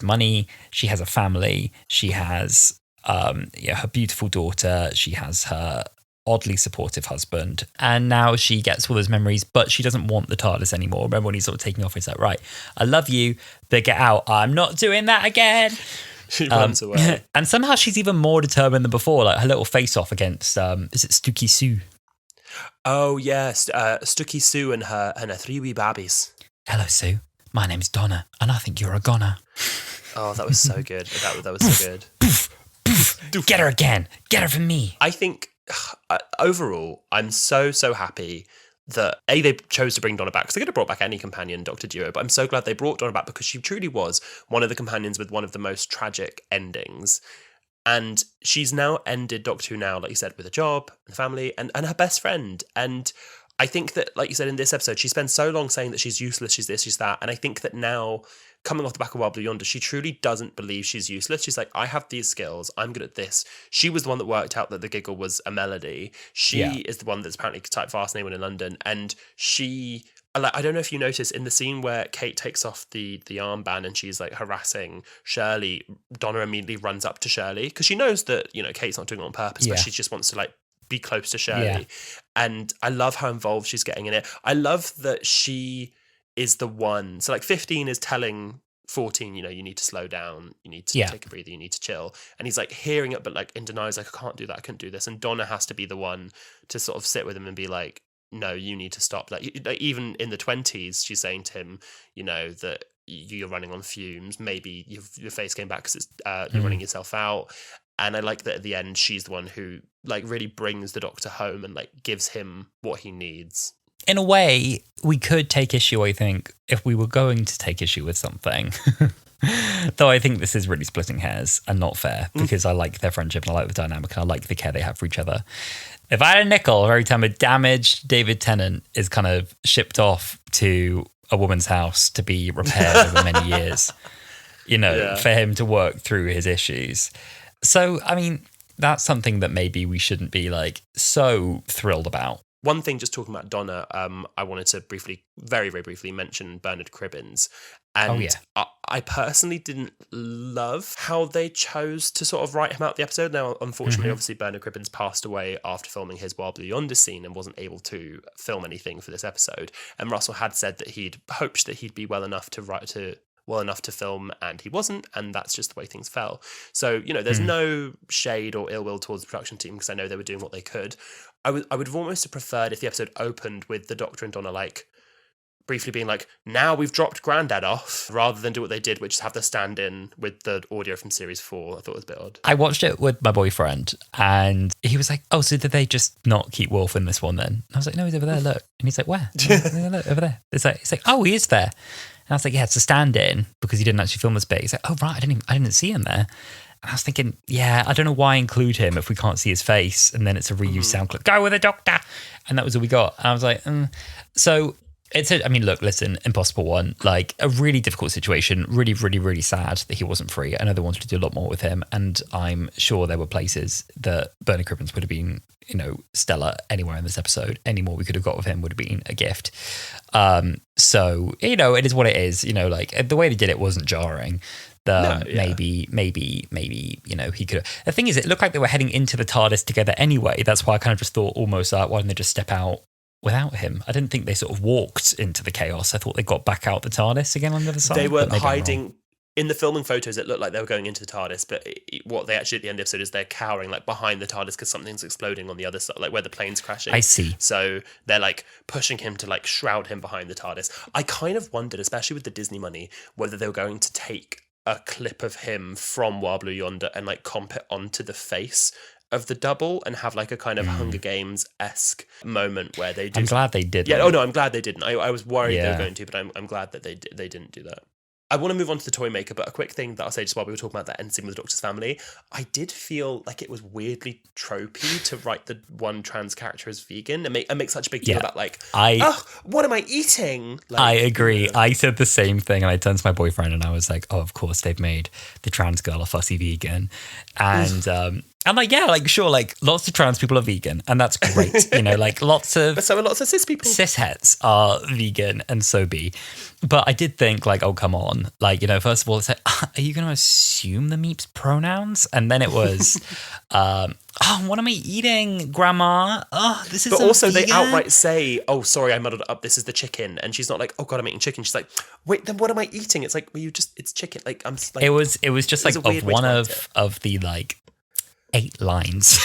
money, she has a family, she has her beautiful daughter, she has her oddly supportive husband, and now she gets all those memories, but she doesn't want the TARDIS anymore. Remember when he's sort of taking off, he's like, right, I love you, but get out. I'm not doing that again. She runs away. And somehow she's even more determined than before, like her little face-off against, is it Stooky Sue? Oh, yes, Stooky Sue and her 3 wee babbies. Hello, Sue. My name's Donna, and I think you're a goner. Oh, that was so good. That was so good. Get her again. Get her for me. I think overall, I'm so happy that they chose to bring Donna back, because they could have brought back any companion Doctor duo, but I'm so glad they brought Donna back, because she truly was one of the companions with one of the most tragic endings. And she's now ended Doctor Who now, like you said, with a job and family and her best friend. And I think that, like you said in this episode, she spends so long saying that she's useless, she's this, she's that. And I think that now, coming off the back of Wild Blue Yonder, she truly doesn't believe she's useless. She's like, I have these skills, I'm good at this. She was the one that worked out that the Giggle was a melody. She is the one that's apparently typefast anyone in London. And she, like, I don't know if you notice in the scene where Kate takes off the armband and she's like harassing Shirley, Donna immediately runs up to Shirley, because she knows that, you know, Kate's not doing it on purpose, but she just wants to like be close to Shirley. Yeah. And I love how involved she's getting in it. I love that she is the one. So like 15 is telling 14, you know, you need to slow down, you need to take a breather, you need to chill. And he's like hearing it, but like in denial, he's like, I can't do that, I couldn't do this. And Donna has to be the one to sort of sit with him and be like, no, you need to stop. Like even in the 20s, she's saying to him, you know, that you're running on fumes. Maybe your face came back because you're running yourself out. And I like that at the end, she's the one who like really brings the doctor home and like gives him what he needs. In a way, we could take issue, I think, if we were going to take issue with something. Though I think this is really splitting hairs and not fair, because I like their friendship and I like the dynamic and I like the care they have for each other. If I had a nickel every time a damaged David Tennant is kind of shipped off to a woman's house to be repaired over many years, you know, for him to work through his issues. So, I mean, that's something that maybe we shouldn't be like so thrilled about. One thing, just talking about Donna, I wanted to very, very briefly mention Bernard Cribbins. And I personally didn't love how they chose to sort of write him out the episode. Now, unfortunately, obviously, Bernard Cribbins passed away after filming his Wild Blue Yonder scene and wasn't able to film anything for this episode. And Russell had said that he'd hoped that he'd be well enough to film, and he wasn't, and that's just the way things fell. So, you know, there's no shade or ill will towards the production team, because I know they were doing what they could. I would have almost preferred if the episode opened with the Doctor and Donna like briefly being like, now we've dropped Grandad off, rather than do what they did, which is have the stand-in with the audio from series 4. I thought it was a bit odd. I watched it with my boyfriend and he was like, oh, so did they just not keep Wolf in this one then? And I was like, no, he's over there, look. And he's like, where? Look, over there. It's like, oh, he is there. And I was like, yeah, it's a stand-in because he didn't actually film this bit. He's like, oh, right, I didn't see him there. And I was thinking, yeah, I don't know why include him if we can't see his face. And then it's a reused sound clip. Go with the Doctor. And that was all we got. And I was like, So I mean, look, listen, Impossible One, like a really difficult situation. Really, really, really sad that he wasn't free. I know they wanted to do a lot more with him. And I'm sure there were places that Bernard Cribbins would have been, you know, stellar anywhere in this episode. Any more we could have got with him would have been a gift. So, you know, it is what it is. You know, like the way they did it wasn't jarring. Maybe, you know, he could have. The thing is, it looked like they were heading into the TARDIS together anyway. That's why I kind of just thought almost like, why didn't they just step out without him? I didn't think they sort of walked into the chaos. I thought they got back out the TARDIS again on the other side. They were hiding. In the filming photos, it looked like they were going into the TARDIS, but what they actually at the end of the episode is they're cowering like behind the TARDIS because something's exploding on the other side, like where the plane's crashing. I see. So they're like pushing him to like shroud him behind the TARDIS. I kind of wondered, especially with the Disney money, whether they were going to take a clip of him from Wild Blue Yonder and like comp it onto the face of the double and have like a kind of Hunger Games-esque moment where they do. I'm glad they didn't. Yeah. Oh no, I'm glad they didn't. I was worried they were going to, but I'm glad that they didn't do that. I want to move on to the Toymaker, but a quick thing that I'll say just while we were talking about that end scene with the Doctor's family, I did feel like it was weirdly tropey to write the one trans character as vegan and make such a big deal about like, what am I eating? Like, I agree. I said the same thing and I turned to my boyfriend and I was like, oh, of course they've made the trans girl a fussy vegan. And I'm like, yeah, like, sure, like, lots of trans people are vegan, and that's great. You know, like, but so are lots of cis people. Cis-hets are vegan, and so be. But I did think, like, oh, come on. Like, you know, first of all, it's like, are you going to assume the meep's pronouns? And then it was, what am I eating, Grandma? Oh, this is. But also, vegan? They outright say, oh, sorry, I muddled it up. This is the chicken. And she's not like, oh, God, I'm eating chicken. She's like, wait, then what am I eating? It's like, well, it's chicken. Like, I'm like, it was just like of one of the, like, 8 lines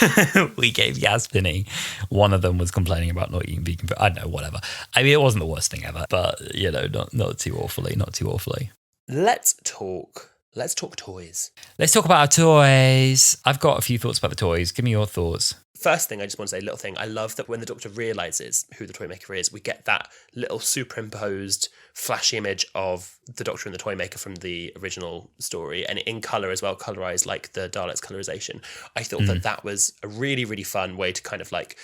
we gave Yasmini. One of them was complaining about not eating vegan food. I don't know, whatever. I mean, it wasn't the worst thing ever, but, you know, not too awfully. Let's talk toys. Let's talk about our toys. I've got a few thoughts about the toys. Give me your thoughts. First thing, I just want to say, little thing, I love that when the Doctor realises who the Toymaker is, we get that little superimposed flashy image of the Doctor and the Toymaker from the original story, and in colour as well, colourised like the Daleks' colorisation. I thought that was a really, really fun way to kind of like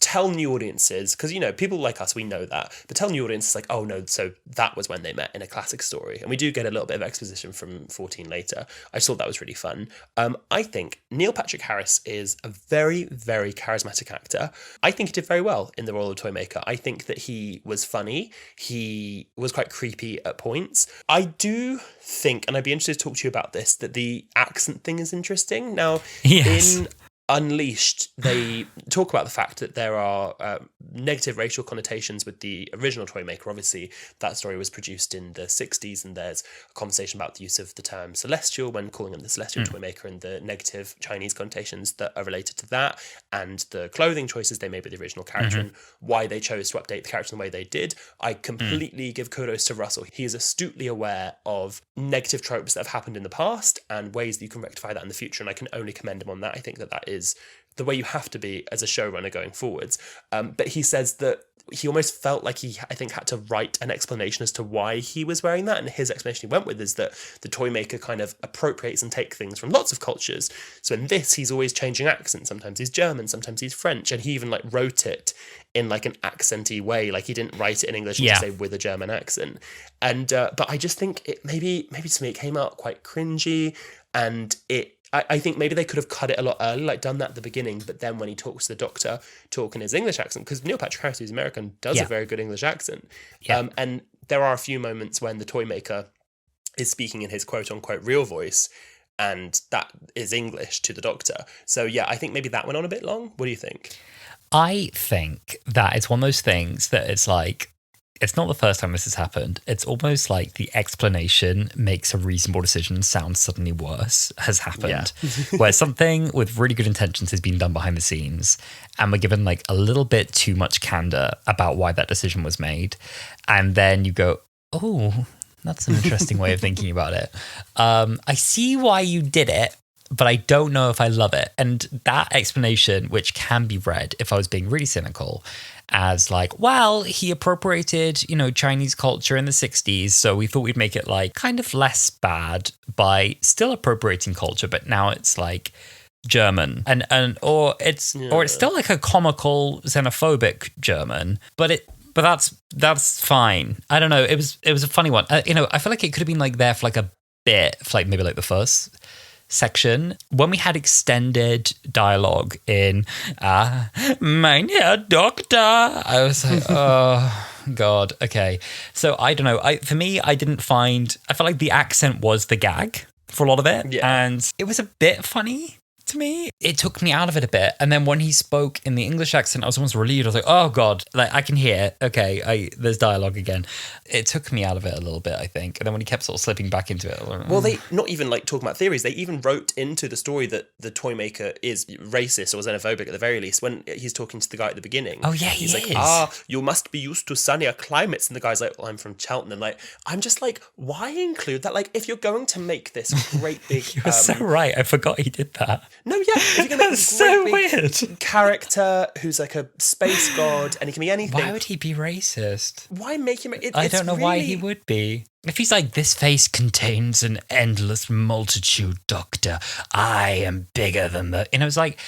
tell new audiences, because, you know, people like us, we know that, but tell new audiences like, oh no, so that was when they met in a classic story. And we do get a little bit of exposition from 14 later. I just thought that was really fun. I think Neil Patrick Harris is a very, very charismatic actor. I think he did very well in the role of Toymaker. I think that he was funny. He was quite creepy at points. I do think, and I'd be interested to talk to you about this, that the accent thing is interesting. Now, yes. in Unleashed, they talk about the fact that there are negative racial connotations with the original Toymaker. Obviously, that story was produced in the 60s, and there's a conversation about the use of the term celestial when calling him the celestial Toymaker, and the negative Chinese connotations that are related to that, and the clothing choices they made with the original character, and why they chose to update the character in the way they did. I completely give kudos to Russell. He is astutely aware of negative tropes that have happened in the past and ways that you can rectify that in the future, and I can only commend him on that. I think that is the way you have to be as a showrunner going forwards. But he says that he almost felt like he, I think, had to write an explanation as to why he was wearing that. And his explanation he went with is that the Toymaker kind of appropriates and takes things from lots of cultures. So in this, he's always changing accents. Sometimes he's German, sometimes he's French. And he even like wrote it in like an accenty way. Like he didn't write it in English and just say with a German accent. And but I just think it maybe to me it came out quite cringy, and I think maybe they could have cut it a lot earlier, like done that at the beginning, but then when he talks to the doctor, talk in his English accent, because Neil Patrick Harris, who's American, does a very good English accent. And there are a few moments when the Toymaker is speaking in his quote-unquote real voice, and that is English to the doctor. So yeah, I think maybe that went on a bit long. What do you think? I think that it's one of those things that it's like, it's not the first time this has happened. It's almost like the explanation makes a reasonable decision sound suddenly worse has happened. Where something with really good intentions has been done behind the scenes, and we're given like a little bit too much candor about why that decision was made. And then you go, oh, that's an interesting way of thinking about it. I see why you did it, but I don't know if I love it. And that explanation, which can be read, if I was being really cynical, as like, well, he appropriated, Chinese culture in the 60s, so we thought we'd make it like kind of less bad by still appropriating culture, but now it's like German or it's still like a comical xenophobic German, but that's fine. I don't know. It was a funny one. I feel like it could have been like there for like a bit, for like maybe like the first section when we had extended dialogue in mein Herr Doctor. I was like, oh god, okay. So I don't know. For me, I felt like the accent was the gag for a lot of it, and it was a bit funny to me. It took me out of it a bit, and then when he spoke in the English accent, I was almost relieved. I was like, oh god, like I can hear, okay, there's dialogue again. It took me out of it a little bit, I think. And then when he kept sort of slipping back into it, well, they not even like talking about theories, they even wrote into the story that the Toymaker is racist or xenophobic at the very least when he's talking to the guy at the beginning. Oh yeah, he's like, you must be used to sunnier climates, and the guy's like, well, I'm from Cheltenham. Like, I'm just like, why include that? Like, if you're going to make this great big you're so right, I forgot he did that. No, yeah, if you're gonna make That's so weird character who's like a space god, and he can be anything. Why would he be racist? Why make him? I don't know why he would be. If he's like, this face contains an endless multitude, Doctor. I am bigger than the. It's like,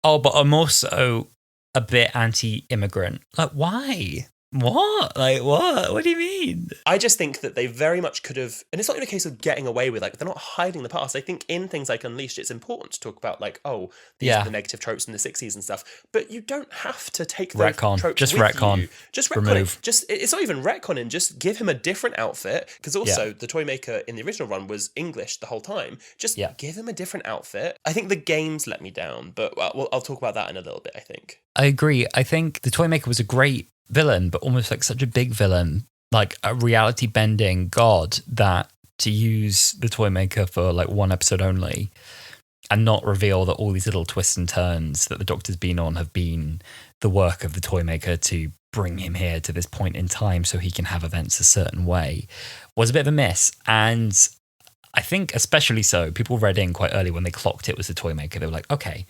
oh, but I'm also a bit anti-immigrant. Like, why? What? Like, what? What do you mean? I just think that they very much could have, and it's not even a case of getting away with, like, they're not hiding the past. I think in things like Unleashed, it's important to talk about, like, oh, these are the negative tropes in the 60s and stuff, but you don't have to take those tropes just with retcon. You. Just retcon it. It's not even retconning, just give him a different outfit, because also the Toymaker in the original run was English the whole time. Just give him a different outfit. I think the games let me down, but I'll talk about that in a little bit, I think. I agree. I think the Toymaker was a great villain, but almost like such a big villain, like a reality bending god, that to use the Toymaker for like one episode only and not reveal that all these little twists and turns that the Doctor's been on have been the work of the Toymaker to bring him here to this point in time so he can have events a certain way was a bit of a miss. And I think especially so, people read in quite early when they clocked it was the Toymaker. They were like, okay,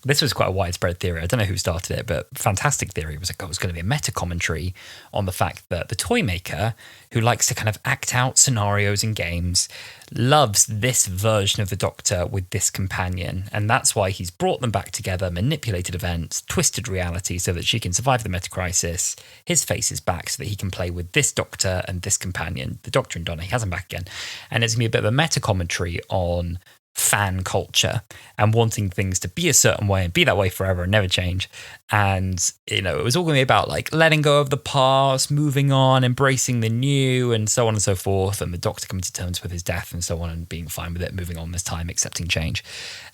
this was quite a widespread theory. I don't know who started it, but fantastic theory. It was like, oh, it's going to be a meta commentary on the fact that the Toymaker, who likes to kind of act out scenarios in games, loves this version of the Doctor with this companion. And that's why he's brought them back together, manipulated events, twisted reality so that she can survive the meta crisis. His face is back so that he can play with this Doctor and this companion, the Doctor and Donna. He has them back again. And it's going to be a bit of a meta commentary on fan culture and wanting things to be a certain way and be that way forever and never change. And, it was all going to be about like letting go of the past, moving on, embracing the new, and so on and so forth. And the Doctor coming to terms with his death and so on and being fine with it, moving on this time, accepting change.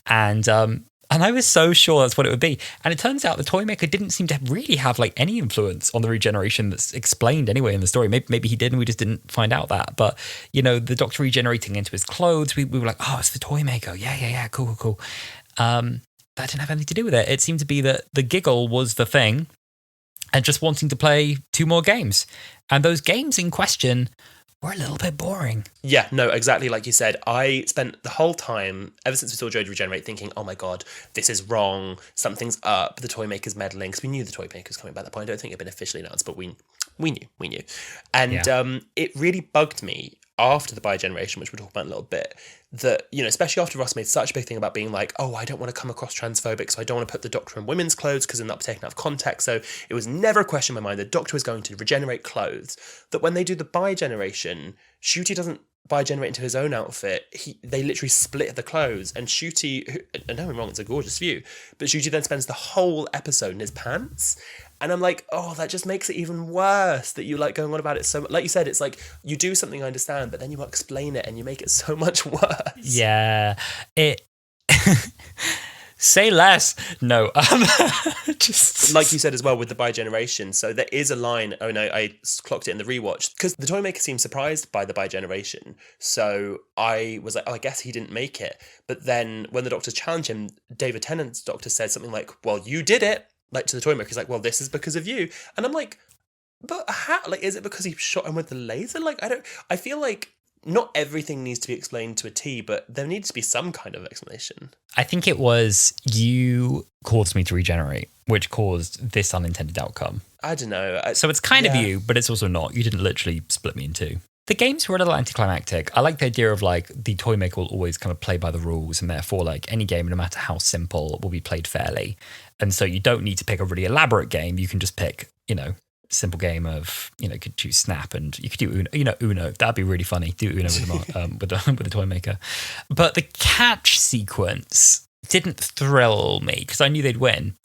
And I And I was so sure that's what it would be. And it turns out the Toymaker didn't seem to really have like any influence on the regeneration that's explained anyway in the story. Maybe he did and we just didn't find out that. But, you know, the Doctor regenerating into his clothes, we were like, oh, it's the Toymaker. Yeah. Cool. That didn't have anything to do with it. It seemed to be that the Giggle was the thing and just wanting to play 2 more games. And those games in question were a little bit boring. Yeah, no, exactly like you said. I spent the whole time, ever since we saw Jodie regenerate, thinking, oh my God, this is wrong. Something's up. The Toymaker's meddling. Because we knew the Toymaker's coming by that point. I don't think it had been officially announced, but we knew. And it really bugged me after the bi-generation, which we'll talk about in a little bit, that, you know, especially after Ross made such a big thing about being like, oh, I don't want to come across transphobic, so I don't want to put the Doctor in women's clothes because then that'll be taken out of context. So it was never a question in my mind the Doctor was going to regenerate clothes. That when they do the bi-generation, Ncuti doesn't bi-generate into his own outfit. They literally split the clothes, and Ncuti, I know I'm wrong, it's a gorgeous view, but Ncuti then spends the whole episode in his pants. And I'm like, oh, that just makes it even worse that you like going on about it so much. Like you said, it's like you do something I understand, but then you explain it and you make it so much worse. Yeah. Say less. No. Just like you said as well with the bi-generation. So there is a line. Oh no, I clocked it in the rewatch because the Toymaker seemed surprised by the bi-generation. So I was like, oh, I guess he didn't make it. But then when the Doctor challenged him, David Tennant's Doctor said something like, well, you did it. Like to the Toymaker, he's like, well, this is because of you. And I'm like, but how? Like, is it because he shot him with the laser? Like, I feel like not everything needs to be explained to a T, but there needs to be some kind of explanation. I think it was you caused me to regenerate, which caused this unintended outcome. I don't know. So it's kind of you, but it's also not. You didn't literally split me in 2. The games were a little anticlimactic. I like the idea of like the Toymaker will always kind of play by the rules, and therefore like any game, no matter how simple, will be played fairly. And so you don't need to pick a really elaborate game. You can just pick, you know, simple game of, you know, you could choose Snap and you could do Uno. You know, Uno. That'd be really funny. Do Uno with the Toymaker. But the catch sequence didn't thrill me because I knew they'd win.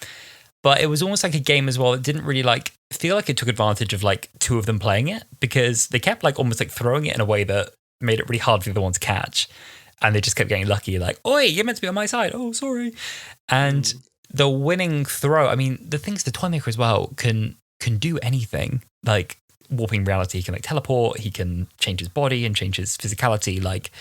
But it was almost like a game as well. It didn't really like feel like it took advantage of like 2 of them playing it because they kept like almost like throwing it in a way that made it really hard for the other one to catch. And they just kept getting lucky, like, oi, you're meant to be on my side. Oh, sorry. And the winning throw, I mean, the things the Toymaker as well can do anything. Like warping reality, he can like teleport, he can change his body and change his physicality. Like,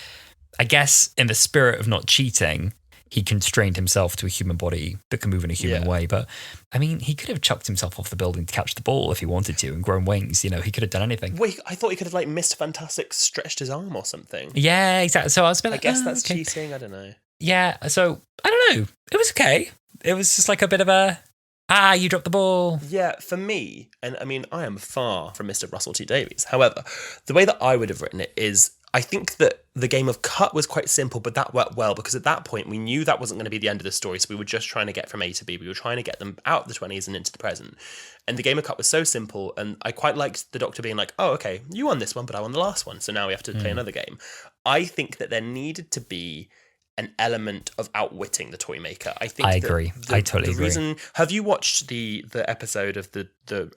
I guess in the spirit of not cheating, he constrained himself to a human body that can move in a human way. But I mean, he could have chucked himself off the building to catch the ball if he wanted to and grown wings. You know, he could have done anything. Wait, I thought he could have like missed Fantastic, stretched his arm or something. Yeah, exactly. So I was a bit like, I guess that's cheating. I don't know. Yeah. So I don't know. It was okay. It was just like a bit of a, you dropped the ball. Yeah, for me, and I mean, I am far from Mr. Russell T Davies. However, the way that I would have written it is, I think that the game of cut was quite simple, but that worked well because at that point we knew that wasn't going to be the end of the story. So we were just trying to get from A to B. We were trying to get them out of the 20s and into the present. And the game of cut was so simple. And I quite liked the Doctor being like, oh, okay, you won this one, but I won the last one. So now we have to play another game. I think that there needed to be an element of outwitting the Toymaker. I agree. I totally agree. Have you watched the episode of the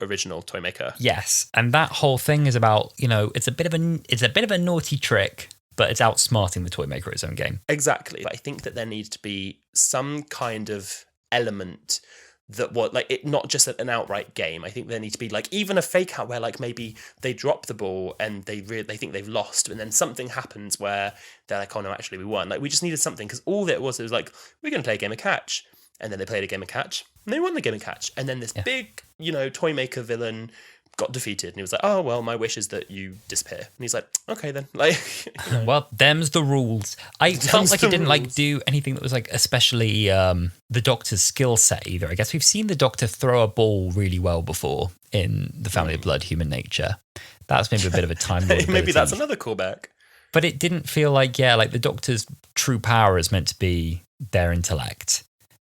original Toymaker? Yes, and that whole thing is about, you know, it's a bit of a naughty trick, but it's outsmarting the Toymaker at its own game. Exactly. But I think that there needs to be some kind of element that was like it, not just an outright game. I think there needs to be like even a fake out where like maybe they drop the ball and they think they've lost, and then something happens where they're like, oh no, actually we won. Like we just needed something because all that was, it was like, we're going to play a game of catch, and then they played a game of catch and they won the game of catch, and then this big, you know, Toymaker villain got defeated, and he was like, oh well, my wish is that you disappear, and he's like, okay then, like, you know. Well, them's the rules. I felt like he didn't like do anything that was like especially the Doctor's skill set either. I guess we've seen the Doctor throw a ball really well before in the Family of Blood, Human Nature. That's maybe a bit of a time maybe that's another callback, but it didn't feel like like the Doctor's true power is meant to be their intellect,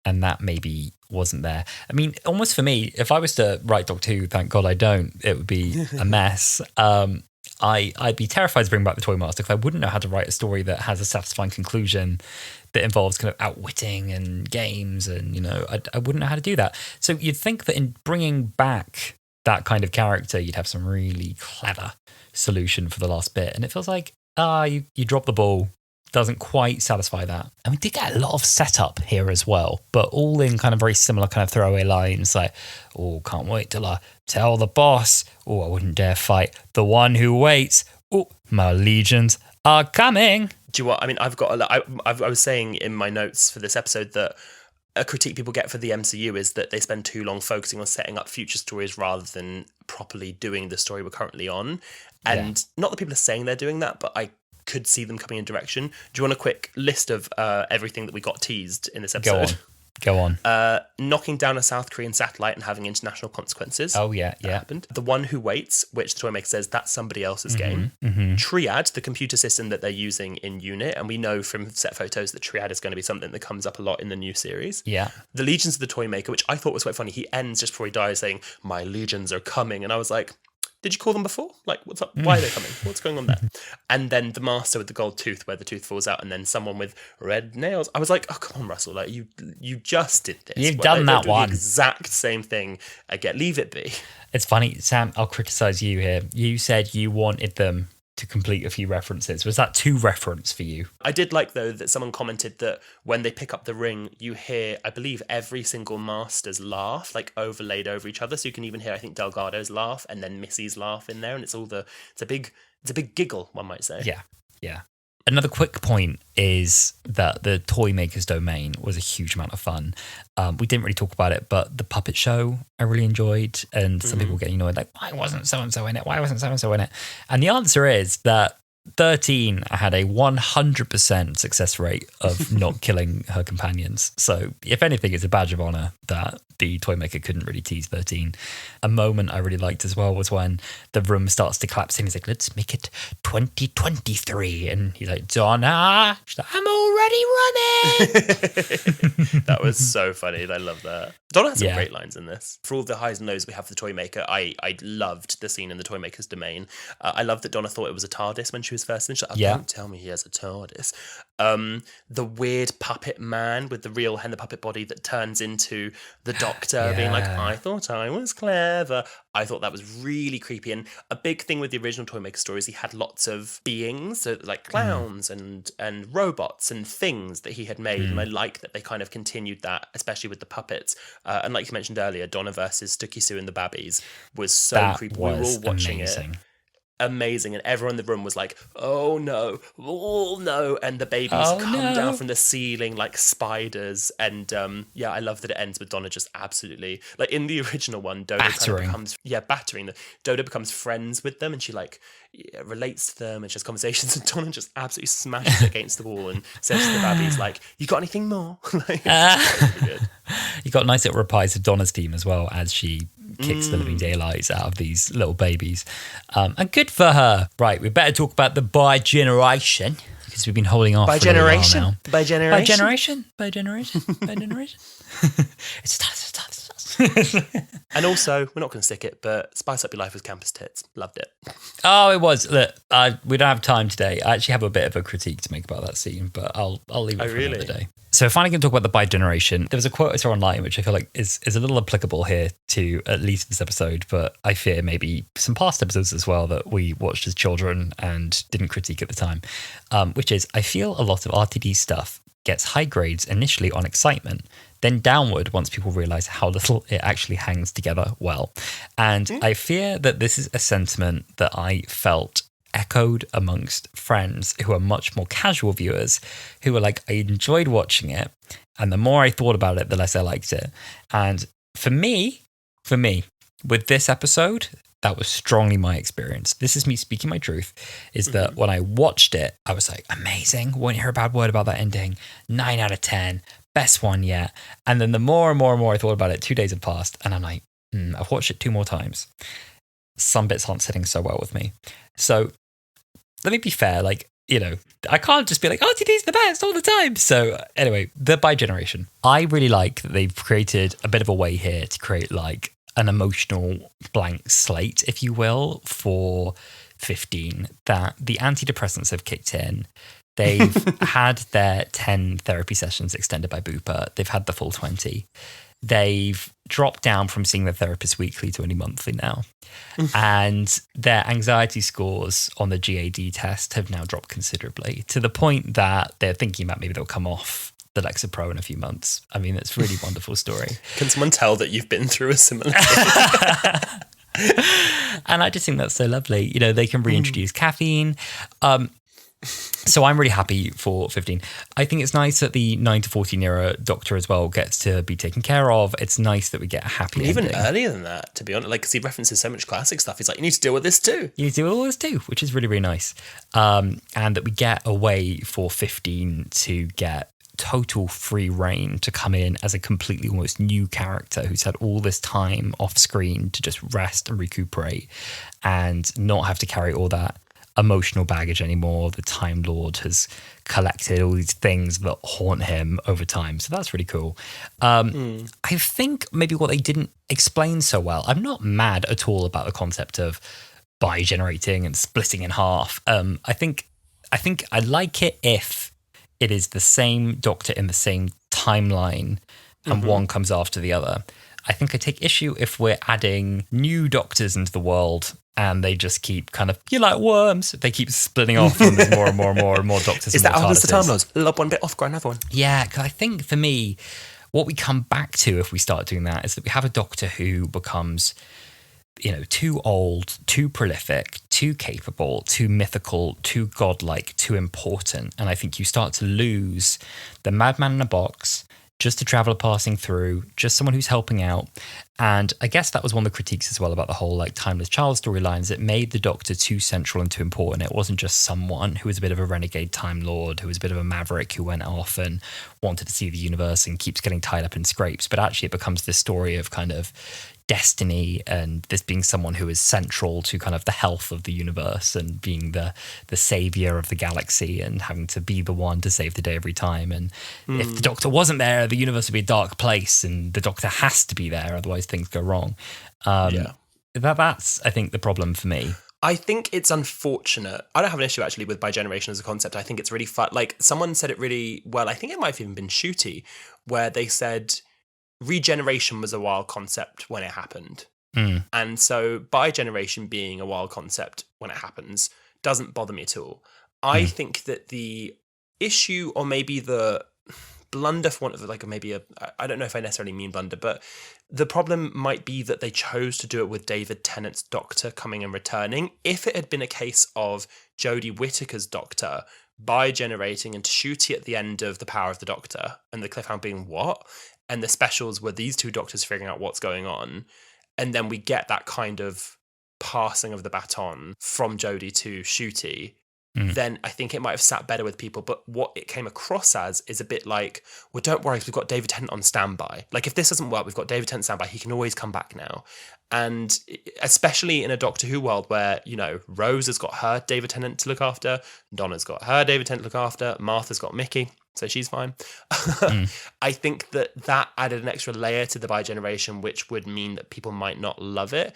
and that maybe wasn't there. I mean, almost for me, if I was to write Doctor Who, thank God I don't, it would be a mess. I'd be terrified to bring back the Toy Master because I wouldn't know how to write a story that has a satisfying conclusion that involves kind of outwitting and games, and, you know, I wouldn't know how to do that. So you'd think that in bringing back that kind of character, you'd have some really clever solution for the last bit. And it feels like, you dropped the ball. doesn't quite satisfy that. And we did get a lot of setup here as well, but all in kind of very similar kind of throwaway lines like, oh, can't wait till I tell the boss. Oh, I wouldn't dare fight the one who waits. Oh, my legions are coming. Do you know what? I mean, I've got a lot. I was saying in my notes for this episode that a critique people get for the MCU is that they spend too long focusing on setting up future stories rather than properly doing the story we're currently on. And not that people are saying they're doing that, but I could see them coming in direction. Do you want a quick list of everything that we got teased in this episode? Go on. Knocking down a South Korean satellite and having international consequences. Oh, yeah. That happened. The One Who Waits, which the Toymaker says that's somebody else's game. Mm-hmm. Triad, the computer system that they're using in Unit. And we know from set photos that Triad is going to be something that comes up a lot in the new series. Yeah. The Legions of the Toymaker, which I thought was quite funny. He ends just before he dies saying, "My legions are coming." And I was like, did you call them before? Like, what's up? Why are they coming? What's going on there? And then the Master with the gold tooth, where the tooth falls out, and then someone with red nails. I was like, oh, come on, Russell. Like, you just did this. You've done that one. The exact same thing again. Leave it be. It's funny, Sam, I'll criticize you here. You said you wanted them to complete a few references. Was that too reference for you? I did like, though, that someone commented that when they pick up the ring, you hear, I believe, every single Master's laugh, like overlaid over each other. So you can even hear, I think, Delgado's laugh and then Missy's laugh in there. And it's a big giggle, one might say. Yeah. Another quick point is that the Toymaker's domain was a huge amount of fun. We didn't really talk about it, but the puppet show I really enjoyed, and some people getting annoyed, like, why wasn't so-and-so in it? Why wasn't so-and-so in it? And the answer is that 13 had a 100% success rate of not killing her companions. So if anything, it's a badge of honor that the Toymaker couldn't really tease 13. A moment I really liked as well was when the room starts to collapse and he's like, let's make it 2023. And he's like, Donna, she's like, I'm already running. That was so funny. I love that. Donna has some great lines in this. For all the highs and lows we have for the Toymaker, I loved the scene in the Toymaker's domain. I love that Donna thought it was a TARDIS when she was first in. She's like, don't tell me he has a TARDIS. The weird puppet man with the real hen the puppet body that turns into the Doctor being like, I thought I was clever. I thought that was really creepy. And a big thing with the original Toymaker stories, he had lots of beings, so like clowns and robots and things that he had made. And I like that they kind of continued that, especially with the puppets. And like you mentioned earlier, Donna versus Tukisu and the Babbies was so creepy. We were all watching it. Amazing, and everyone in the room was like, oh no, and the babies come down from the ceiling like spiders. And I love that it ends with Donna just absolutely, like in the original one, Dodo battering them. Dodo becomes friends with them, and she like relates to them and she has conversations, and Donna just absolutely smashes it against the wall and says to the Babbies like, you got anything more? Like, really good. You got a nice little reprise of Donna's theme as well as she kicks the living daylights out of these little babies. And good for her. Right, we better talk about the bi-generation, because we've been holding off for a while now. Bi-generation. It's And also, we're not going to stick it, but Spice Up Your Life with Campus Tits. Loved it. Oh, it was. Look, we don't have time today. I actually have a bit of a critique to make about that scene, but I'll leave it for another day. So finally going to talk about the bi-generation. There was a quote I saw online, which I feel like is a little applicable here to at least this episode, but I fear maybe some past episodes as well that we watched as children and didn't critique at the time, which is, I feel a lot of RTD stuff gets high grades initially on excitement, then downward once people realize how little it actually hangs together well. And I fear that this is a sentiment that I felt echoed amongst friends who are much more casual viewers, who were like, I enjoyed watching it, and the more I thought about it, the less I liked it. And for me, with this episode, that was strongly my experience. This is me speaking my truth, is that when I watched it, I was like, amazing, won't hear a bad word about that ending, 9 out of 10, best one yet. And then the more and more I thought about it, 2 days have passed, and I'm like, I've watched it 2 more times. Some bits aren't sitting so well with me. So let me be fair, like, you know, I can't just be like, RTD's the best all the time. So anyway, the bi-generation. I really like that they've created a bit of a way here to create like an emotional blank slate, if you will, for 15, that the antidepressants have kicked in. They've had their 10 therapy sessions extended by Bupa. They've had the full 20. They've dropped down from seeing their therapist weekly to only monthly now. And their anxiety scores on the GAD test have now dropped considerably, to the point that they're thinking about maybe they'll come off the Lexapro in a few months. I mean, it's a really wonderful story. Can someone tell that you've been through a similar thing? And I just think that's so lovely. You know, they can reintroduce caffeine. So I'm really happy for 15. I think it's nice that the 9 to 14-year doctor as well gets to be taken care of. It's nice that we get a happy Even ending. earlier than that, to be honest. Like, because he references so much classic stuff. He's like, you need to deal with this too. You do all this too, which is really, really nice. And that we get a way for 15 to get total free reign to come in as a completely almost new character who's had all this time off screen to just rest and recuperate and not have to carry all that emotional baggage anymore. The Time Lord has collected all these things that haunt him over time. So that's really cool. I think maybe what they didn't explain so well, I'm not mad at all about the concept of bi-generating and splitting in half. I think I like it if it is the same doctor in the same timeline and one comes after the other. I think I take issue if we're adding new doctors into the world and they just keep kind of, you're like worms. They keep splitting off and there's more and more and more and more doctors. Is that how the TARDISes. Time Lords? Lob one bit off, grow another one. Yeah, because I think for me, what we come back to if we start doing that is that we have a doctor who becomes, you know, too old, too prolific, too capable, too mythical, too godlike, too important. And I think you start to lose the madman in a box, just a traveller passing through, just someone who's helping out. And I guess that was one of the critiques as well about the whole like Timeless Child storylines. It made the Doctor too central and too important. It wasn't just someone who was a bit of a renegade Time Lord, who was a bit of a maverick who went off and wanted to see the universe and keeps getting tied up in scrapes. But actually it becomes this story of kind of destiny and this being someone who is central to kind of the health of the universe and being the savior of the galaxy and having to be the one to save the day every time. And if the Doctor wasn't there, the universe would be a dark place and the Doctor has to be there, otherwise things go wrong. That's I think the problem for me. I think it's unfortunate. I don't have an issue actually with bi-generation as a concept. I think it's really fun. Like someone said it really well. I think it might have even been Ncuti, where they said regeneration was a wild concept when it happened. And so bi-generation being a wild concept when it happens doesn't bother me at all. I think that the issue, or maybe the blunder, for want of like maybe I don't know if I necessarily mean blunder, but the problem might be that they chose to do it with David Tennant's Doctor coming and returning. If it had been a case of Jodie Whittaker's Doctor bi-generating and Ncuti at the end of The Power of the Doctor, and the cliffhanger being what? And the specials were these two doctors figuring out what's going on. And then we get that kind of passing of the baton from Jodie to Ncuti. Then I think it might have sat better with people. But what it came across as is a bit like, well, don't worry, we've got David Tennant on standby. Like, if this doesn't work, we've got David Tennant standby. He can always come back now. And especially in a Doctor Who world where, you know, Rose has got her David Tennant to look after, Donna's got her David Tennant to look after, Martha's got Mickey, so she's fine. I think that added an extra layer to the bi-generation, which would mean that people might not love it.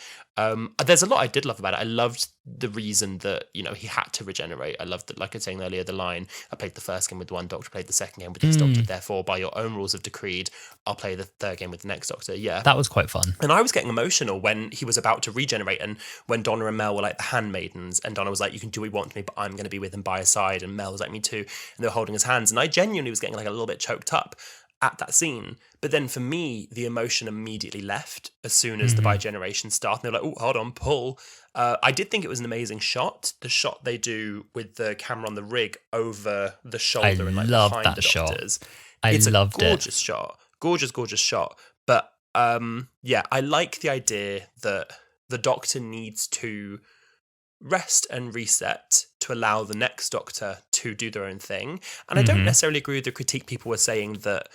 There's a lot I did love about it. I loved the reason that, you know, he had to regenerate. I loved that, like I was saying earlier, the line, I played the first game with one Doctor, played the second game with this Doctor, therefore, by your own rules of decreed, I'll play the third game with the next Doctor. Yeah. That was quite fun. And I was getting emotional when he was about to regenerate and when Donna and Mel were like the handmaidens and Donna was like, you can do what you want to me, but I'm going to be with him by his side. And Mel was like, me too. And they were holding his hands. And I genuinely was getting like a little bit choked up at that scene. But then for me, the emotion immediately left as soon as the bi-generation started. And they were like, oh, hold on, pull. I did think it was an amazing shot. The shot they do with the camera on the rig over the shoulder and like behind that the shot. doctors. It's a gorgeous shot. Gorgeous shot. But yeah, I like the idea that the Doctor needs to rest and reset to allow the next Doctor to do their own thing. And I don't necessarily agree with the critique people were saying that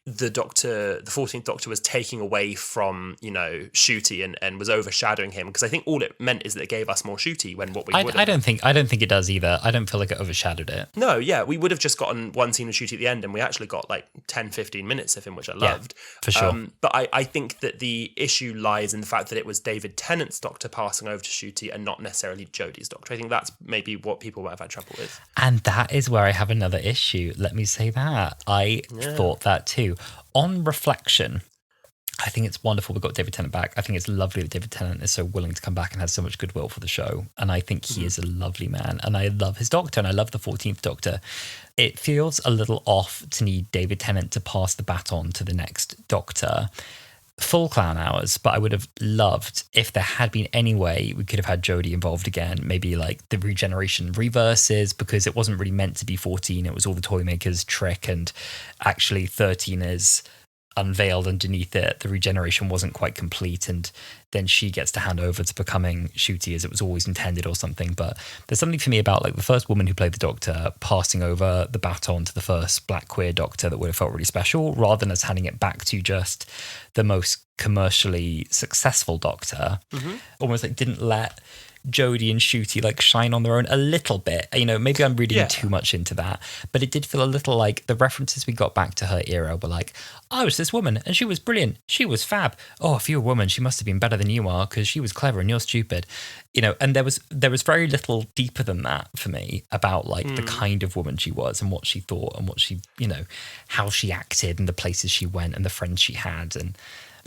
the 14th Doctor was taking away from, you know, Ncuti and was overshadowing him, because I think all it meant is that it gave us more Ncuti when what we would have. I don't think it does either. I don't feel like it overshadowed it. No, yeah, we would have just gotten one scene with Ncuti at the end and we actually got like 10-15 minutes of him, which I loved. For sure. But I think that the issue lies in the fact that it was David Tennant's Doctor passing over to Ncuti and not necessarily Jodie's Doctor. I think that's maybe what people might have had trouble with. And that is where I have another issue. Let me say that. I thought that too. On reflection, I think it's wonderful we got David Tennant back. I think it's lovely that David Tennant is so willing to come back and has so much goodwill for the show. And I think he is a lovely man. And I love his Doctor, and I love the 14th Doctor. It feels a little off to need David Tennant to pass the baton to the next Doctor. Full clown hours, but I would have loved if there had been any way we could have had Jodie involved again, maybe like the regeneration reverses, because it wasn't really meant to be 14. It was all the Toymaker's trick, and actually 13 is unveiled underneath it. The regeneration wasn't quite complete, and then she gets to hand over to becoming Ncuti as it was always intended or something. But there's something for me about like the first woman who played the Doctor passing over the baton to the first black queer Doctor that would have felt really special, rather than us handing it back to just the most commercially successful Doctor. Almost like didn't let Jodie and Ncuti like shine on their own a little bit. You know, maybe I'm reading too much into that, but it did feel a little like the references we got back to her era were like, I was this woman and she was brilliant. She was fab. Oh, if you're a woman, she must have been better than you are because she was clever and you're stupid. You know, and there was very little deeper than that for me about like the kind of woman she was and what she thought and what she, you know, how she acted and the places she went and the friends she had. And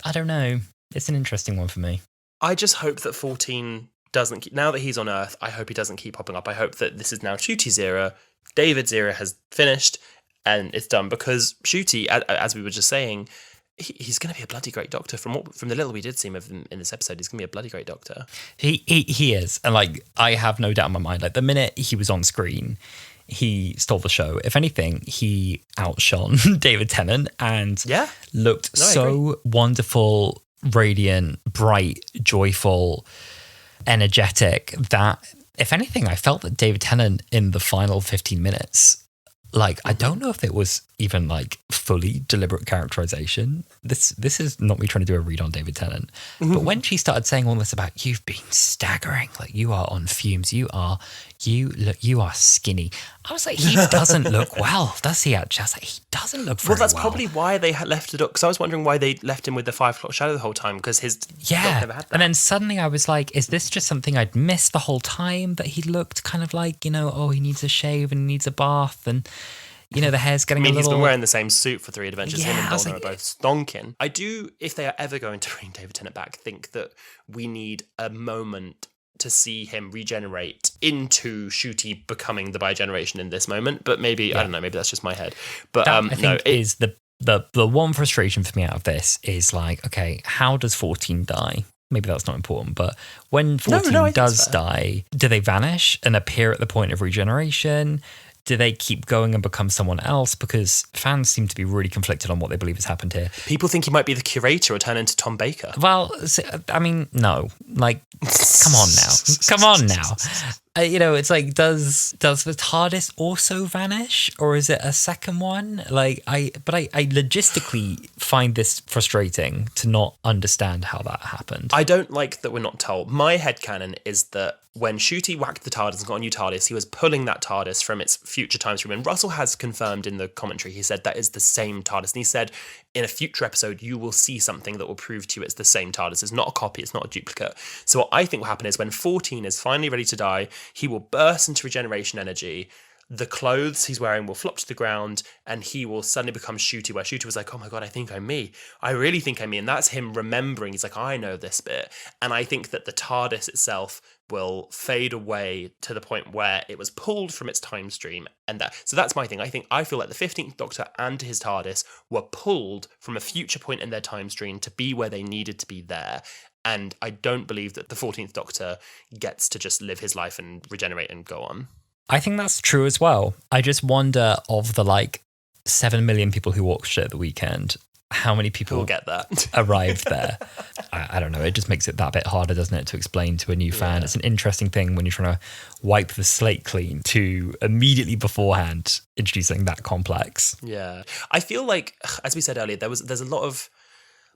I don't know. It's an interesting one for me. I just hope that 14 doesn't keep, now that he's on Earth, I hope he doesn't keep popping up. I hope that this is now Ncuti's era. David's era has finished and it's done, because Ncuti, as we were just saying, he's going to be a bloody great Doctor. From the little we did see him in this episode, he's going to be a bloody great Doctor. He is, and like I have no doubt in my mind. Like the minute he was on screen, he stole the show. If anything, he outshone David Tennant and looked so wonderful, radiant, bright, joyful, energetic that, if anything, I felt that David Tennant in the final 15 minutes, like, I don't know if it was even like fully deliberate characterization. This is not me trying to do a read on David Tennant. But when she started saying all this about you've been staggering, like you are on fumes, you are skinny. I was like, he doesn't look well, does he? Actually, I was like, he doesn't look very well. Well, that's probably why they left it up. Because I was wondering why they left him with the 5 o'clock shadow the whole time. Because his doc never had that. And then suddenly I was like, is this just something I'd missed the whole time? That he looked kind of like, you know, oh, he needs a shave and he needs a bath and, you know, the hair's getting a little... he's been wearing the same suit for 3 adventures. Him and Donna are both stonking. I do, if they are ever going to bring David Tennant back, think that we need a moment to see him regenerate into Ncuti becoming the bi-generation in this moment. But maybe, I don't know, maybe that's just my head. But that, I think is the one frustration for me out of this is like, okay, how does 14 die? Maybe that's not important, but when 14 does die, do they vanish and appear at the point of regeneration? Do they keep going and become someone else? Because fans seem to be really conflicted on what they believe has happened here. People think he might be the curator or turn into Tom Baker. Well, I mean, no. Like, come on now. Come on now. You know, it's like, does the TARDIS also vanish, or is it a second one? Like, I logistically find this frustrating to not understand how that happened. I don't like that we're not told. My headcanon is that when Ncuti whacked the TARDIS and got a new TARDIS, he was pulling that TARDIS from its future time stream. And Russell has confirmed in the commentary, he said that is the same TARDIS. And he said, in a future episode, you will see something that will prove to you it's the same TARDIS. It's not a copy, it's not a duplicate. So what I think will happen is when 14 is finally ready to die, he will burst into regeneration energy. The clothes he's wearing will flop to the ground and he will suddenly become Ncuti, where Ncuti was like, oh my God, I think I'm me. I really think I'm me. And that's him remembering. He's like, I know this bit. And I think that the TARDIS itself will fade away to the point where it was pulled from its time stream. So that's my thing. I feel like the 15th Doctor and his TARDIS were pulled from a future point in their time stream to be where they needed to be there. And I don't believe that the 14th Doctor gets to just live his life and regenerate and go on. I think that's true as well. I just wonder, of the like 7 million people who watched it at the weekend, how many people will get that arrived there. I don't know. It just makes it that bit harder, doesn't it, to explain to a new fan. Yeah. It's an interesting thing when you're trying to wipe the slate clean to immediately beforehand introducing that complex. Yeah. I feel like, as we said earlier, there's a lot of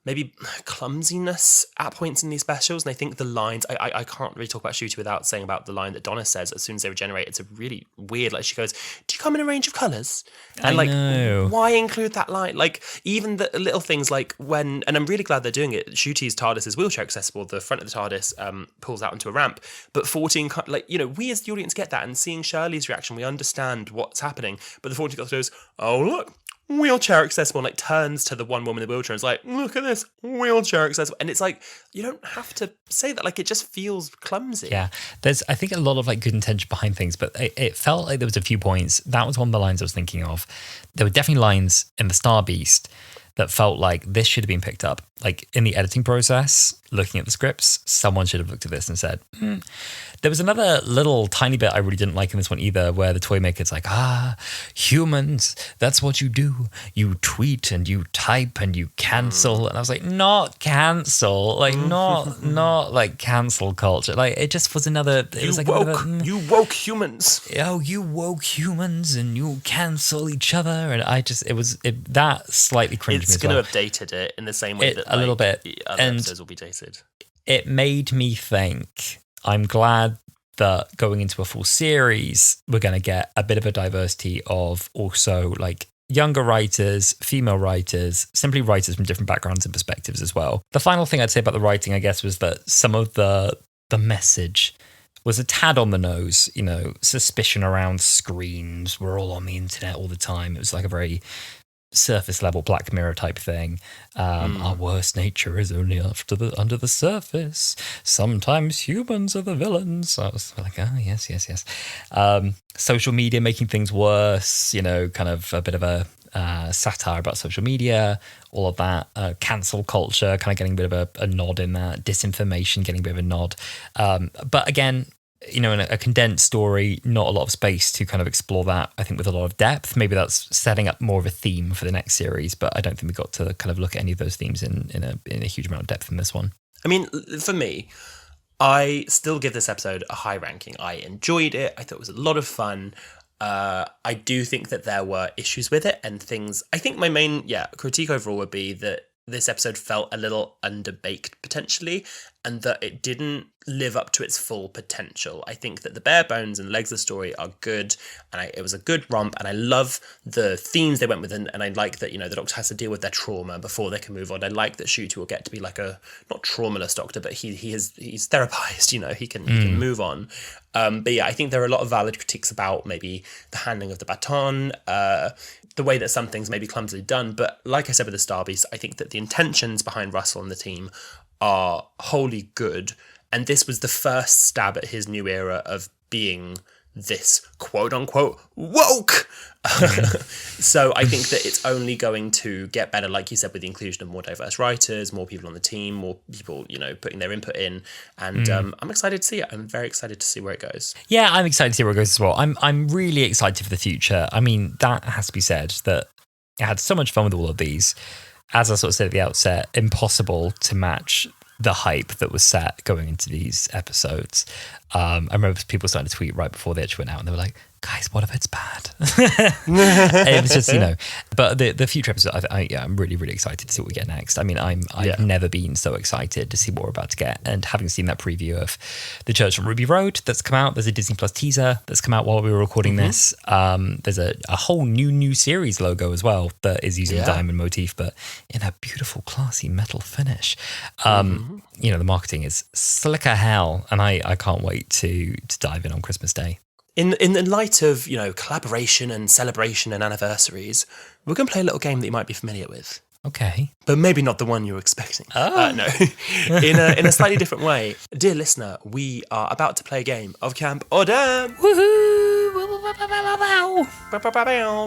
maybe clumsiness at points in these specials. And I think the lines, I can't really talk about Ncuti without saying about the line that Donna says as soon as they regenerate. It's a really weird, like she goes, do you come in a range of colours? And why include that line? Like even the little things like when, and I'm really glad they're doing it, Ncuti's TARDIS is wheelchair accessible. The front of the TARDIS pulls out into a ramp, but 14, like, you know, we as the audience get that, and seeing Shirley's reaction, we understand what's happening. But the 14 goes, oh look, wheelchair accessible, and like turns to the one woman in the wheelchair and is like, look at this, wheelchair accessible. And it's like, you don't have to say that, like it just feels clumsy. Yeah, there's I think a lot of like good intention behind things, but it felt like there was a few points. That was one of the lines I was thinking of. There were definitely lines in the Star Beast that felt like this should have been picked up. Like in the editing process, looking at the scripts, someone should have looked at this and said, There was another little tiny bit I really didn't like in this one either, where the Toymaker's like, humans, that's what you do. You tweet and you type and you cancel. And I was like, not cancel, like not like cancel culture. Like it just was another, it was like you woke humans. Oh, you woke humans and you cancel each other. And that slightly cringed me as well. It's going to have dated it in the same way that a little bit. Other episodes will be dated. It made me think, I'm glad that going into a full series, we're going to get a bit of a diversity of also like younger writers, female writers, simply writers from different backgrounds and perspectives as well. The final thing I'd say about the writing, I guess, was that some of the message was a tad on the nose, you know, suspicion around screens. We're all on the internet all the time. It was like a very surface level Black Mirror type thing. Our worst nature is only under the surface. Sometimes humans are the villains. I was like, oh, yes. Social media making things worse, you know, kind of a bit of a satire about social media, all of that. Cancel culture kind of getting a bit of a nod in that. Disinformation getting a bit of a nod. But again, you know, in a condensed story, not a lot of space to kind of explore that, I think, with a lot of depth. Maybe that's setting up more of a theme for the next series, but I don't think we got to kind of look at any of those themes in a huge amount of depth in this one. I mean, for me, I still give this episode a high ranking. I enjoyed it. I thought it was a lot of fun. I do think that there were issues with it and things. I think my main critique overall would be that this episode felt a little underbaked potentially, and that it didn't live up to its full potential. I think that the bare bones and legs of the story are good, and it was a good romp, and I love the themes they went with, and I like that, you know, the Doctor has to deal with their trauma before they can move on. I like that Ncuti will get to be like a, not traumaless Doctor, but he's therapized, you know, he can move on. But yeah, I think there are a lot of valid critiques about maybe the handling of the baton, the way that some things may be clumsily done. But like I said with the Star Beast, I think that the intentions behind Russell and the team are wholly good. And this was the first stab at his new era of being this quote unquote woke. So I think that it's only going to get better, like you said, with the inclusion of more diverse writers, more people on the team, more people, you know, putting their input in. And I'm excited to see it. I'm very excited to see where it goes. Yeah, I'm excited to see where it goes as well. I'm really excited for the future. I mean, that has to be said, that I had so much fun with all of these. As I sort of said at the outset, impossible to match the hype that was set going into these episodes. I remember people starting to tweet right before they actually went out, and they were like, guys, what if it's bad? It was just, you know, but the future episode, I'm really, really excited to see what we get next. I mean, I've never been so excited to see what we're about to get. And having seen that preview of The Church on Ruby Road that's come out, there's a Disney Plus teaser that's come out while we were recording this. There's a whole new series logo as well that is using the diamond motif, but in a beautiful, classy metal finish. You know, the marketing is slicker hell, and I can't wait to dive in on Christmas Day. In the light of, you know, collaboration and celebration and anniversaries, we're going to play a little game that you might be familiar with. Okay. But maybe not the one you're expecting. No. In a slightly different way. Dear listener, we are about to play a game of Camp or Damn. Woohoo!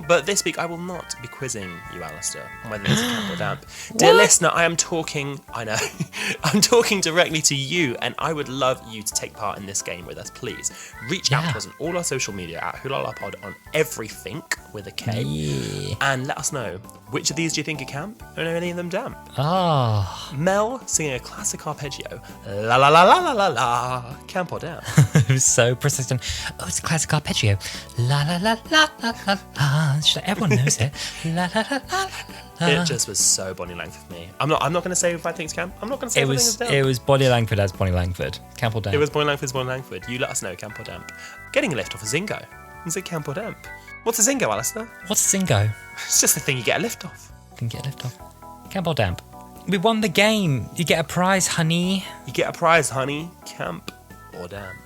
But this week I will not be quizzing you, Alasdair, on whether it's a Camp or Damp. Dear listener, I'm talking directly to you, and I would love you to take part in this game with us, please. Reach out to us on all our social media at Wholala Pod on everything with a K, and let us know which of these do you think are Camp, and are any of them Damp. Mel singing a classic arpeggio, la la la la la la la, Camp or Damp. It was so persistent. Oh, it's a classic arpeggio. La la la la la la la. Everyone knows it. La la la la la. It just was so Bonnie Langford for me. I'm not going to say if I think it's Camp. I'm not going to say if I think it's Damp. It was Bonnie Langford as Bonnie Langford. Camp or Damp. It was Bonnie Langford as Bonnie Langford. You let us know, Camp or Damp. Getting a lift off a Zingo. Is it Camp or Damp? What's a Zingo, Alasdair? What's a Zingo? It's just the thing you get a lift off. Camp or Damp? We won the game. You get a prize, honey. You get a prize, honey. Camp or Damp?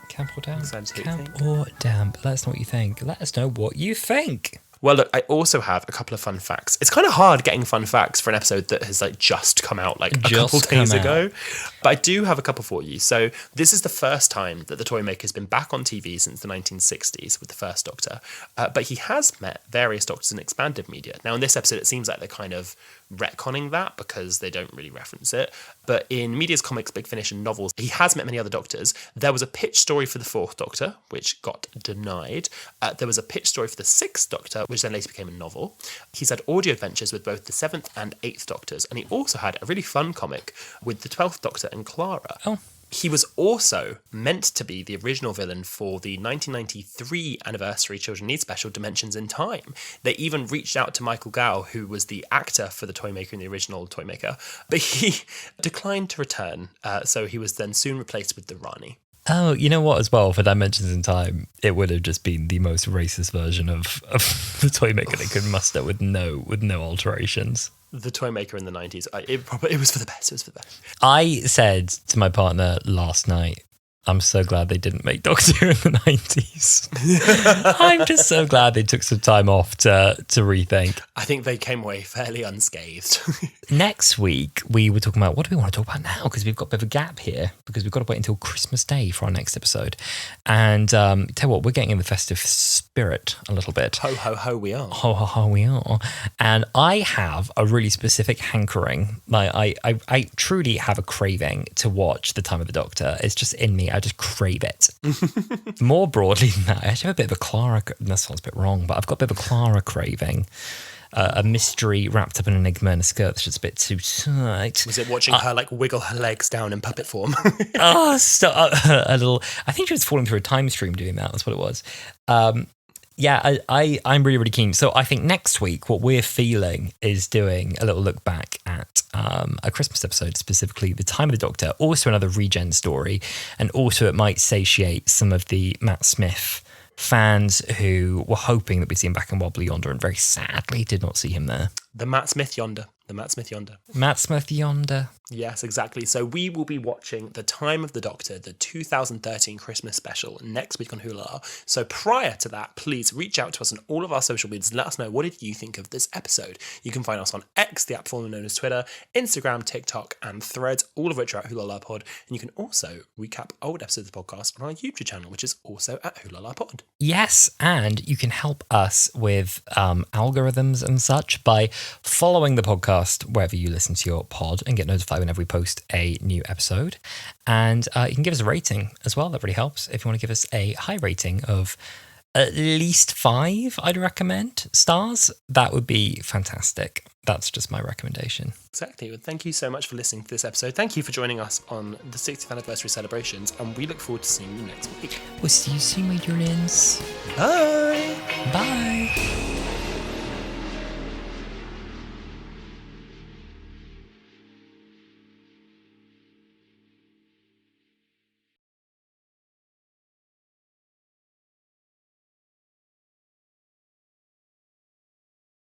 Camp or Damp? Camp or Damp? Let us know what you think. Well, look, I also have a couple of fun facts. It's kind of hard getting fun facts for an episode that has like just come out like a couple days ago. But I do have a couple for you. So this is the first time that the Toymaker has been back on TV since the 1960s with the first Doctor. But he has met various Doctors in expanded media. Now, in this episode, it seems like they're kind of retconning that because they don't really reference it. But in media's comics, Big Finish and novels, he has met many other Doctors. There was a pitch story for the fourth Doctor, which got denied. There was a pitch story for the sixth Doctor, which then later became a novel. He's had audio adventures with both the seventh and eighth Doctors, and he also had a really fun comic with the 12th Doctor and Clara. Oh. He was also meant to be the original villain for the 1993 anniversary Children Need special Dimensions in Time. They even reached out to Michael Gow, who was the actor for the Toymaker in the original Toymaker, but he declined to return, so he was then soon replaced with the Rani. Oh, you know what, as well, for Dimensions in Time, it would have just been the most racist version of the Toymaker they could muster with no alterations. The Toymaker in the 90s, it was for the best. It was for the best. I said to my partner last night, I'm so glad they didn't make Doctor Who in the 90s. I'm just so glad they took some time off to rethink. I think they came away fairly unscathed. Next week, we were talking about, what do we want to talk about now? Because we've got a bit of a gap here, because we've got to wait until Christmas Day for our next episode. And tell you what, we're getting in the festive spirit a little bit. Ho, ho, ho, we are. Ho, ho, ho, we are. And I have a really specific hankering. I truly have a craving to watch The Time of the Doctor. It's just in me. I just crave it. More broadly than that, I actually have a bit of a Clara, that sounds a bit wrong, but I've got a bit of a Clara craving. A mystery wrapped up in an enigma and a skirt that's just a bit too tight. Was it watching her like wiggle her legs down in puppet form? A little. I think she was falling through a time stream doing that. That's what it was. Yeah, I'm really, really keen. So I think next week what we're feeling is doing a little look back at a Christmas episode, specifically The Time of the Doctor, also another regen story, and also it might satiate some of the Matt Smith fans who were hoping that we'd see him back in Wobbly Yonder and very sadly did not see him there. The Matt Smith Yonder. Matt Smith Yonder. Yes, exactly. So we will be watching The Time of the Doctor, the 2013 Christmas special, next week on Wholala. So prior to that, please reach out to us on all of our social medias and let us know, what did you think of this episode? You can find us on X, the app formerly known as Twitter, Instagram, TikTok, and Threads, all of which are at Wholala Pod. And you can also recap old episodes of the podcast on our YouTube channel, which is also at Wholala Pod. Yes, and you can help us with algorithms and such by following the podcast wherever you listen to your pod and get notified whenever we post a new episode. And you can give us a rating as well. That really helps. If you want to give us a high rating of at least 5, I'd recommend stars, that would be fantastic. That's just my recommendation. Exactly. Well, thank you so much for listening to this episode. Thank you for joining us on the 60th anniversary celebrations, and we look forward to seeing you next week. We'll see you soon, my darlings. Bye. Bye.